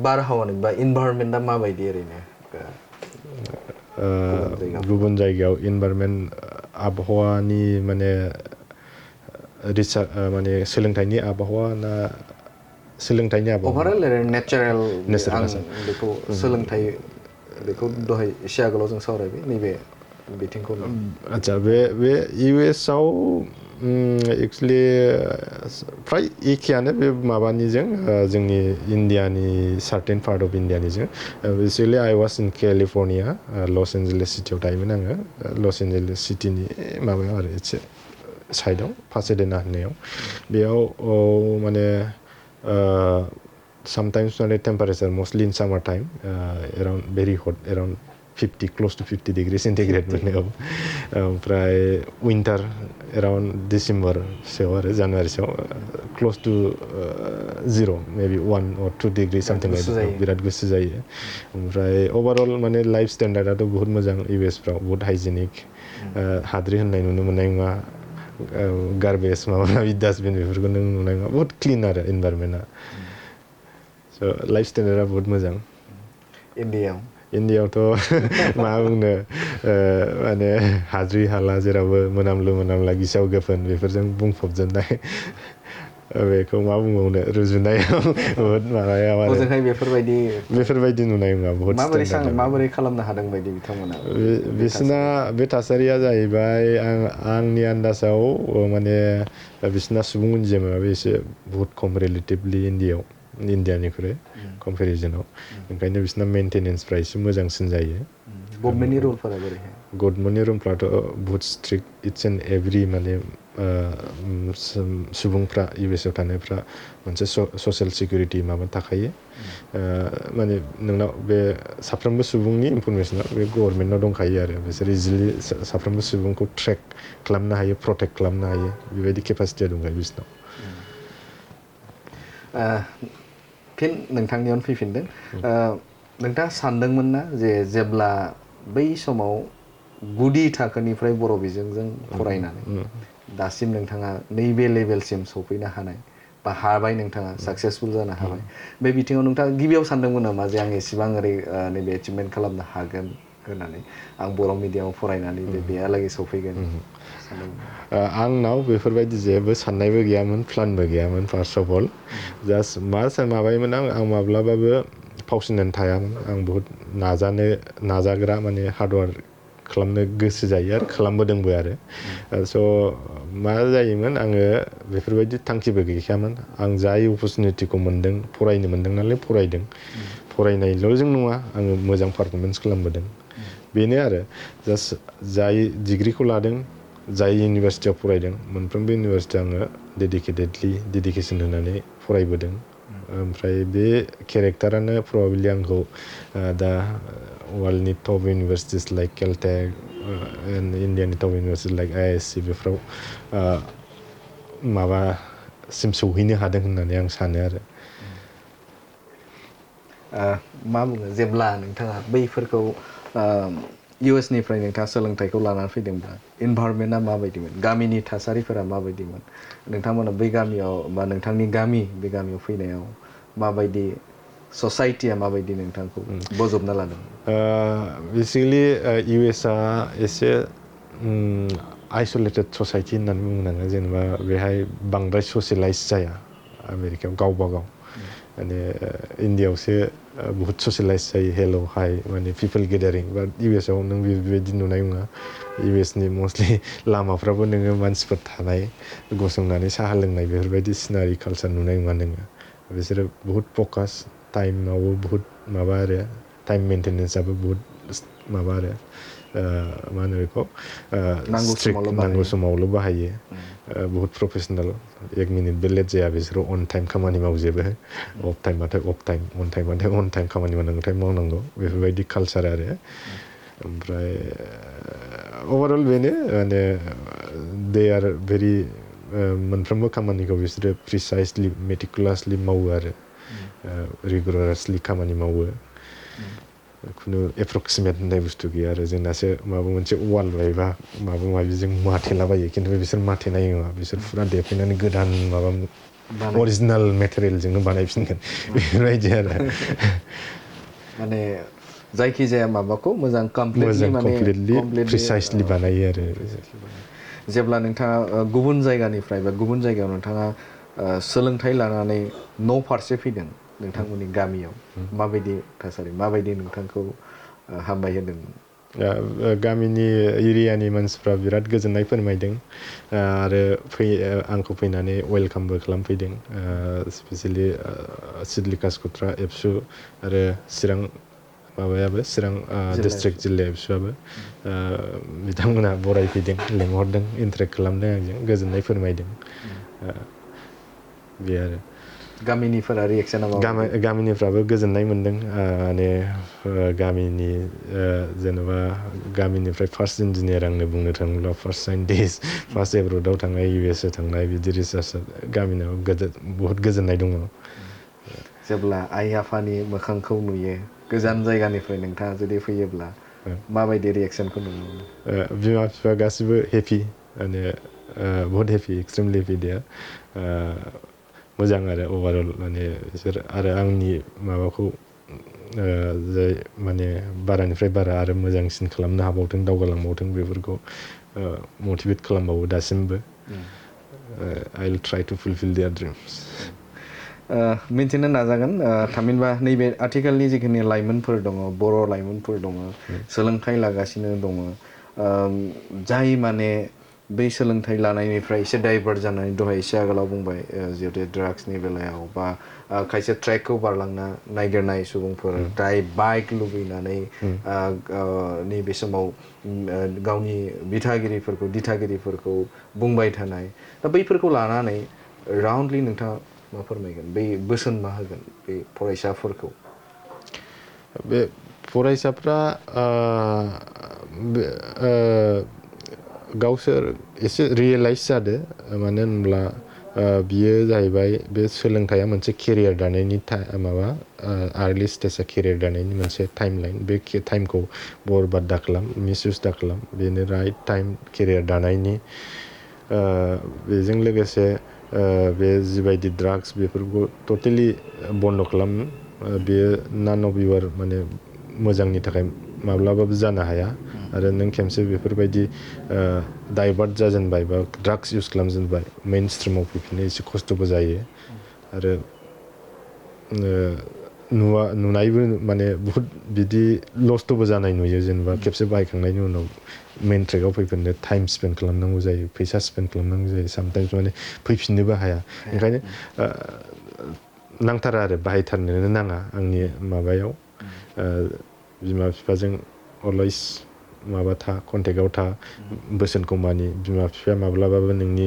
बारहावानि बा इनभाइरनमेन्टआ माबायदि ओरैनो गुबुन जायगायाव इनभाइरनमेन्ट आबहावानि माने माने सोलोंथाइनि आबहावा ना सोलोंथाइनि आबहावा अभारअल नेचारेल बेखौ सोलोंथाइ बेखौ दहाय एसे आगोलाव जों सावरायबाय नैबे बिथिंखौ आच्छा बे इउएसआव एक्सुवेलि फ्राय एखेयानो बे माबानिजों जोंनि इन्डियानि सार्टेन पार्ट अफ इन्डियानिजों basically I was in California Los Angeles सिटियाव थायोमोन आङो लस एन्जेलिस सिटिनि माबायाव आरो एसे साइडआव पासेडेना होननायाव बेयाव माने sometimes माने temperature mostly in summer time around very hot around 50 close to 50 degree centigrade मोनो ओमफ्राय विन्टार एराउन्ड डिसेम्बरसोआव आरो जानुवारिसोआव close to 0 maybe 1 or 2 degree something बिराद गुसु जायो ओमफ्राय ओभारअल माने लाइफ स्टेन्डार्डआथ' बहुत मोजां इउएसफ्राव बहुत हाइजेनिक हाद्रि होननाय नुनो मोननाय नङा गार्बेज माबा माबि डास्टबिन बेफोरखौ नों नुनाय नङा बहुत क्लिन आरो इनभाइरनमेन्टआ स' लाइफ स्टेन्डार्डआ बहुत मोजां इन्डियाआवथ' मा बुंनो माने हाद्रि हाला जेरावबो मोनामला गिसाव गोफोन बेफोरजों बुंफबजोबनाय बेखौ मा बुंबावनो रुजुनायाव बहुत माबायाव आरो बेफोरबायदि नुनाय नङा बहुत माबोरै खालामनो हादों बायदि बिथांमोना बिसिना बे थासारिया जाहैबाय आंनि आन्दाजाव माने बिसिना सुबुं अनजिमायाबो एसे बहुत खम रिलेटिभलि इन्डियानिख्रुइ कम्पेरिजनाव ओंखायनो बिसिना मेनटेनेन्सफ्रा एसे मोजांसिन जायो गभर्नमेन्टनि रुलफोरा बोरैहाय गभर्नमेन्टनि रुलफ्राथ' बहुत स्ट्रिक्ट इट्स एन्ड एभ्रि माने सुबुंफ्रा इउएसआव थानायफ्रा मोनसे ससियेल सिकिउरिटि माबा थाखायो माने नोंनाव बे साफ्रोमबो सुबुंनि इनफरमेसना बे गभर्नमेन्टनाव दंखायो आरो बिसोर इजिलि साफ्रोमबो सुबुंखौ ट्रेक खालामनो हायो प्रटेक्ट खालामनो हायो बेबायदि केपासिटिया दंखायो बिसोरनाव फिन नोंथांनियावनो फैफिनदों नोंथाङा सानदोंमोन ना जे जेब्ला बै समाव गुदि थाखोनिफ्राय बर' बिजोंजों फरायनानै दासिम नोंथाङा नैबे लेभेलसिम सफैनो हानाय बा हाबाय नोंथाङा साक्सेसफुल जानो हाबाय बे बिथिङाव नोंथाङा गिबियाव सानदोंमोन नामा जे आं एसेबां ओरै नैबे एचिभमेन्ट खालामनो हागोन होननानै आं बर' मिडियामाव फरायनानै बेहालागै सफैगोन आंनाव बेफोरबायदि जेबो साननायबो गैयामोन प्लानबो गैयामोन फार्स्ट अफ अल जास्ट माबायोमोन आं माब्लाबाबो फावसिनानै थायामोन आं बहुत नाजाग्रा माने हार्डवार्क खालामनो गोसो जायो आरो खालामबोदोंबो आरो स' मा जायोमोन आङो बेफोरबायदि थांखिबो गैखायामोन आं जाय अपरचुनिटिखौ मोन्दों फरायनो मोन्दों नालाय फरायदों फरायनायल'जों नङा आङो मोजां पारफरमेन्स खालामबोदों बेनो आरो जास्ट जाय डिग्रिखौ लादों जाय इउनिभारसिटियाव फरायदों मोनफ्रोमबो इउनिभारसिटियाव आङो डेडिकेसन होनानै फरायबोदों ओमफ्राय बे केरेक्टारानो प्रबाबलि आंखौ दा वर्ल्डनि टप इउनिभारसिटिस लाइक केलटेक इन्डियानि टप इउनिभारसिटिस लाइक IISc बेफोराव माबासिम सौहैनो हादों होननानै आं सानो आरो मा बुङो जेब्ला नोंथाङा बैफोरखौ US निफ्राय नोंथाङा सोलोंथाइखौ लानानै फैदोंब्ला इनभाइरनमेन्टआ माबायदिमोन गामिनि थासारिफोरा माबायदिमोन नोंथांमोना बै गामियाव बा नोंथांनि बे गामियाव फैनायाव माबायदि ससाइटिया माबायदि नोंथांखौ बजबना लादों बेसिकलि USA एसे आइसोलेटेड ससाइटि होननानै बुंनांगोन जेनेबा बेहाय बांद्राय ससियेलाइज जाया आमेरिकायाव गावबा गाव माने इन्डियायावसो बहुत ससियेलाइज जायो हेल' हाय माने पिपल गेदारिं बाट US आव नों बेबायदि नुनाय नङा US नि मस्टलि लामाफ्राबो नोङो मानसिफोर थानाय गसंनानै साहा लोंनाय बेफोरबायदि सिनारि कालसार नुनाय नङा नोङो बिसोरो बहुत फकास टाइमावबो बहुत माबा आरो टाइम मेन्टेनेन्सआबो बहुत माबा आरो मा होनो बेखौ स्ट्रिक्ट नांगौ समावल' बाहायो बहुत प्रफेसनेल 1 मिनिटबो लेट जाया बिसोरो अन टाइम खामानि मावजोबो अफ टाइमबाथाय अफ टाइम अन टाइमबाथाय अन टाइम खामानि मावनांगौथाय मावनांगौ बेफोरबायदि कालसार आरो ओमफ्राय अभारअल बेनो माने दे आर भेरि मोनफ्रोमबो खामानिखौ बिसोरो प्रिसाइसलि मेटिकुलासलि मावो आरो रिगुलासलि खामानि मावो खुनु एप्रक्सिमेट होननाय बुस्थु गैया आरो जोंनासो माबा मोनसे वाल बायबा माबा माबि जों माथेलाबायो खिन्थु बिसोर माथेनाय नङा बिसोर फुरा देफैनानै गोदान माबा अरिजिनेल मेटेरियेलजोंनो बानायफिनगोन बेफोरबायदि आरो माने जायखिजाया माबाखौ मोजां कमप्लिटलि प्रिसाइसलि बानायो आरो जेब्ला नोंथाङा गुबुन जायगानिफ्राय बा गुबुन जायगायाव नोंथाङा सोलोंथाइ लानानै न' फारसे फैदों नोंथांमोननि गामियाव माबायदि थासारि माबायदि नोंथांखौ हामबाय होदोंमोन गामिनि एरियानि मानसिफ्रा बिराद गोजोननाय फोरमायदों आरो आंखौ फैनानै वेलकामबो खालामफैदों स्पेसियेलि सिडलिकास कुट्रा एबसु आरो चिरां माबायाबो चिरां डिस्ट्रिक्ट जिल्ला एबसुआबो बिथांमोना बरायफैदों लेंहरदों इन्टारेक्ट खालामदों आंजों गोजोननाय फोरमायदों बे आरो गामिनिफोरा रिएक्सना गामिनिफ्राबो गोजोननाय मोनदों माने गामिनि जेनेबा गामिनिफ्राय फार्स्ट इन्जिनियार आंनो बुंनो थाङोब्ला फार्स्ट साइन्टिस्ट फार्स्ट एब्रडाव थांनाय USA थांनाय बिदि रिसार्चार गामिनाव बहुत गोजोननाय दङ जेब्ला आइ आफानि मोखांखौ नुयो गोजान जायगानिफ्राय नोंथाङा जुदि फैयोब्ला माबायदि रिएक्सनखौ नुनो मोनो बिमा बिफा गासिबो हेपि माने बहुत हेपि एक्सट्रिमलि हेपि दे मोजां आरो अभारअल माने बिसोर आरो आंनि माबाखौ जाय माने बारानिफ्राय बारा आरो मोजांसिन खालामनो हाबावथों दावगालांबावथों बेफोरखौ मटिभेट खालामबावो दासिमबो I will try to fulfill their dreams मिन्थिनो नाजागोन थामहिनबा नैबे आथिखालनि जिखिनि लाइमोनफोर दङ बर' लाइमोनफोर दङ सोलोंथाइ लागासिनो दङ जाय माने बै सोलोंथाइ लानायनिफ्राय एसे डाइभार्ट जानानै दहाय एसे आगोलाव बुंबाय जिहेतु ड्राग्सनि बेलायाव बा खायसे ट्रेकखौ बारलांना नागिरनाय सुबुंफोर जाय बाइक लुबैनानै नैबे समाव गावनि दिथागिरिफोरखौ बुंबाय थानाय दा बैफोरखौ लानानै राउन्डलि नोंथाङा मा फोरमायगोन बै बोसोन मा होगोन बे फरायसाफोरखौ बे फरायसाफ्रा गावसोर एसे रियेलाइज जादो मानो होनब्ला बियो जाहैबाय बे सोलोंथाइया मोनसे केरियार दानायनि माबा आर्लि स्टेजआ केरियार दानायनि मोनसे टाइमलाइन बे टाइमखौ बरबाद दाखालाम मिसइउस दाखालाम बेनो राइट टाइम केरियार दानायनि बेजों लोगोसे बे जिबायदि ड्राग्स बेफोरखौ टटेलि बन्द' खालाम बेयो नान अफ इउर माने मोजांनि थाखाय माब्लाबाबो जानो हाया आरो नों खेमसे बेफोरबायदि डाइभार्ट जाजेनबाय बा ड्राग्स इउज खालामजेनबाय मेइन स्ट्रिमाव फैफिननो एसे खस्थ'बो जायो आरो नुनायबो माने बहुत बिदि लस्टबो जानाय नुयो जेनेबा खेबसे बाहायखांनायनि उनाव मेन ट्रेकआव फैफिननो टाइम स्पेन्ड खालामनांगौ जायो फैसा स्पेन्ड खालामनांगौ जायो सामटाइम्स माने फैफिननोबो हाया ओंखायनो नांथारा आरो बाहायथारनोनो नाङा आंनि माबायाव बिमा बिफाजों अलवेज माबा था कन्टेक्टआव था बोसोनखौ मानि बिमा बिफाया माब्लाबाबो नोंनि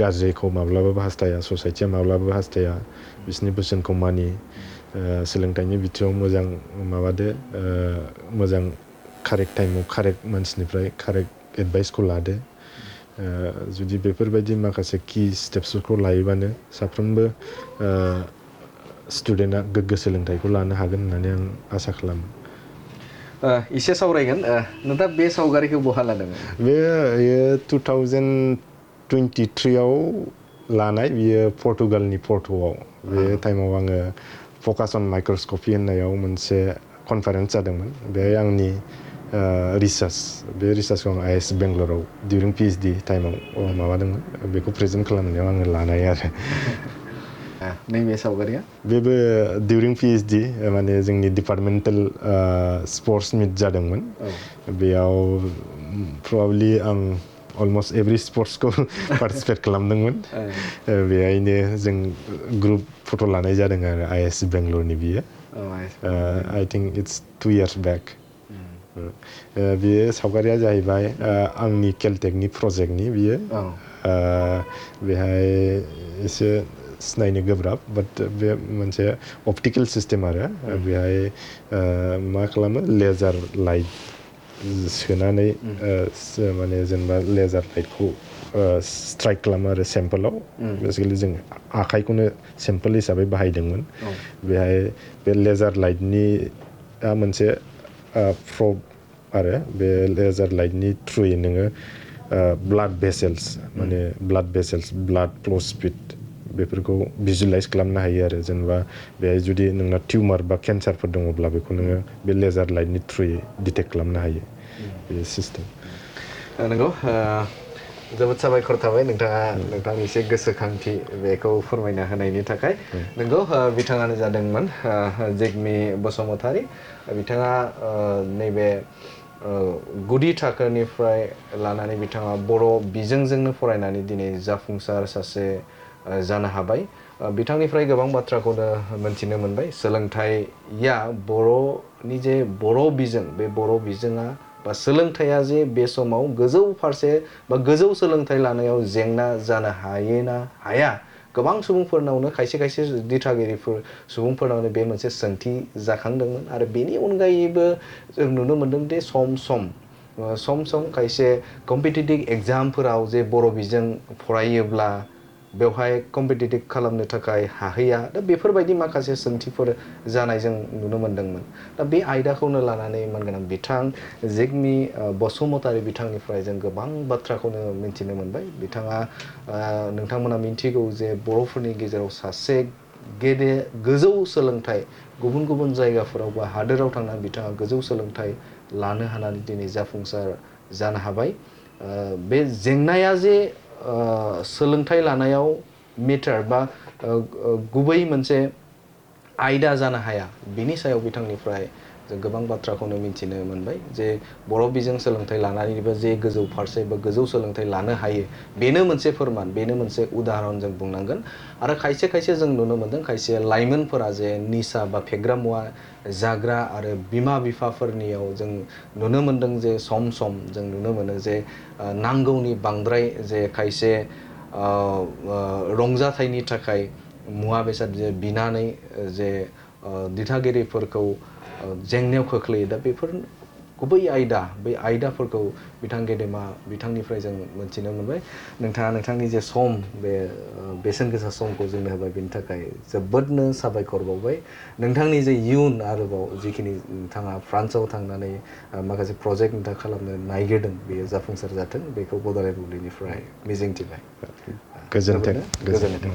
गाज्रिखौ माब्लाबाबो हास्थाया ससाइटिया माब्लाबाबो हास्थाया बिसोरनि बोसोनखौ मानि सोलोंथाइनि बिथिङाव मोजां माबादो मोजां कारेक्ट टाइमाव कारेक्ट मानसिनिफ्राय कारेक्ट एडभाइसखौ लादो जुदि बेफोरबायदि माखासे की स्टेप्सफोरखौ लायोबानो साफ्रोमबो स्टुडेन्टआ गोग्गो सोलोंथाइखौ लानो हागोन होननानै आं आसा खालामो इसे सावरायगोन नोंथाङा बे सावगारिखौ बहा लादोंमोन बेयो 2023 आव लानाय बियो पर्तुगालनि पर्ट'आव बे टाइमाव आङो फकास अन माइक्रस्कपि होननायाव मोनसे कनफारेन्स जादोंमोन बेहाय आंनि रिसार्च बे रिसार्चखौ आं आइएस बेंगलराव डिउरिं पिएइचडि टाइमाव माबादोंमोन बेखौ प्रेजेन्ट खालामनायाव आङो लानाय आरो नैबे सावगारिया बेबो डिउरिं पिएइचडि माने जोंनि डिपार्टमेन्टेल स्पर्ट्स मिट जादोंमोन बेयाव प्रबाबलि आं अलमस्ट एभ्रि स्पर्ट्सखौ पार्टिसिपेट खालामदोंमोन बेहायनो जों ग्रुप फट' लानाय जादों आरो आइएस बेंगलरनि बियो आई थिंक इट्स 2 years बेक बेयो सावगारिया जाहैबाय आंनि केलटेकनि प्रजेक्टनि बियो बेहाय एसे सिनायनो गोब्राब बाट बे मोनसे अप्टिकेल सिस्टेम आरो बेहाय मा खालामो लेजार लाइट सोनानै माने जेनेबा लेजार लाइटखौ स्ट्राइक खालामो आरो सेम्पोलाव बेसिकेलि जों आखाइखौनो सेम्पोल हिसाबै बाहायदोंमोन बेहाय बे लेजार लाइटनि मोनसे प्रब आरो बे लेजार लाइटनि थ्रुयै नोङो ब्लाड भेसेल्स माने ब्लाड फ्ल' स्पिड बेफोरखौ भिजुलाइज खालामनो हायो आरो जेनेबा बेहाय जुदि नोंना टिउमार बा केन्सारफोर दङब्ला बेखौ नोङो बे लेजार लाइटनि थ्रुयै डिटेक्ट खालामनो हायो बे सिस्टेम नंगौ जोबोद साबायखर थाबाय नोंथांनि एसे गोसोखांथि बेखौ फोरमायना होनायनि थाखाय नंगौ बिथाङानो जादोंमोन जिगमि बसुमतारी बिथाङा नैबे गुदि थाखोनिफ्राय लानानै बिथाङा बर' बिजोंजोंनो फरायनानै दिनै जाफुंसार सासे जानो हाबाय बिथांनिफ्राय गोबां बाथ्राखौनो मोनथिनो मोनबाय सोलोंथाइया बर'नि जे बर' बिजों बे बर' बिजोङा बा सोलोंथाइया जे बे समाव गोजौ फारसे बा गोजौ सोलोंथाइ लानायाव जेंना जानो हायोना हाया गोबां सुबुंफोरनावनो खायसे दिथागिरिफोर सुबुंफोरनावनो बे मोनसे सोंथि जाखांदोंमोन आरो बेनि अनगायैबो जों नुनो मोनदों दि सम खायसे कम्पिटिटिभ एग्जामफोराव जे बर' बिजों फरायोब्ला बेवहाय कम्पिटिटिभ खालामनो थाखाय हाहैया दा बेफोरबायदि माखासे सोंथिफोर जानाय जों नुनो मोन्दोंमोन दा बे आयदाखौनो लानानै मोनगोन बिथां जिगमि बसुमतारी बिथांनिफ्राय जों गोबां बाथ्राखौनो मिन्थिनो मोनबाय बिथाङा नोंथांमोना मिन्थिगौ जे बर'फोरनि गेजेराव सासे गोजौ सोलोंथाइ गुबुन जायगाफोराव बा हादोराव थांनानै बिथाङा गोजौ सोलोंथाइ लानो हानानै दिनै जाफुंसार जानो हाबाय बे जेंनाया जे सोलोंथाइ लानायाव मेटार बा गुबै मोनसे आयदा जानो हाया बिनि सायाव बिथांनिफ्राय जों गोबां बाथ्राखौनो मिन्थिनो मोनबाय जे बर' बिजों सोलोंथाइ लानानैबो जे गोजौ फारसे बा गोजौ सोलोंथाइ लानो हायो बेनो मोनसे फोरमान बेनो मोनसे उदाहरन जों बुंनांगोन आरो खायसे जों नुनो मोनदों खायसे लाइमोनफोरा जे निसा बा फेग्रा मुवा जाग्रा आरो बिमा बिफाफोरनियाव जों नुनो मोनदों जे सम जों नुनो मोनो जे नांगौनि बांद्राय जे खायसे रंजाथाइनि थाखाय मुवा बेसाद जे बिनानै जे दिथागिरिफोरखौ जेंनायाव खोख्लैयो दा बेफोर गुबै बै आयदाफोरखौ गेदेमा बिथांनिफ्राय जों मोनथिनो मोनबाय नोंथाङा नोंथांनि जे सम बे बेसेन गोसा समखौ जोंनो होबाय बेनि थाखाय जोबोदनो साबायखर बावबाय नोंथांनि जे इयुन आरोबाव जिखिनि नोंथाङा फ्रान्सआव थांनानै माखासे प्रजेक्ट नोंथाङा खालामनो नायगिरदों बेयो जाफुंसार जाथों बेखौ बड'लेण्ड बुब्लिनिफ्राय मिजिंथिबाय गोजोन्थों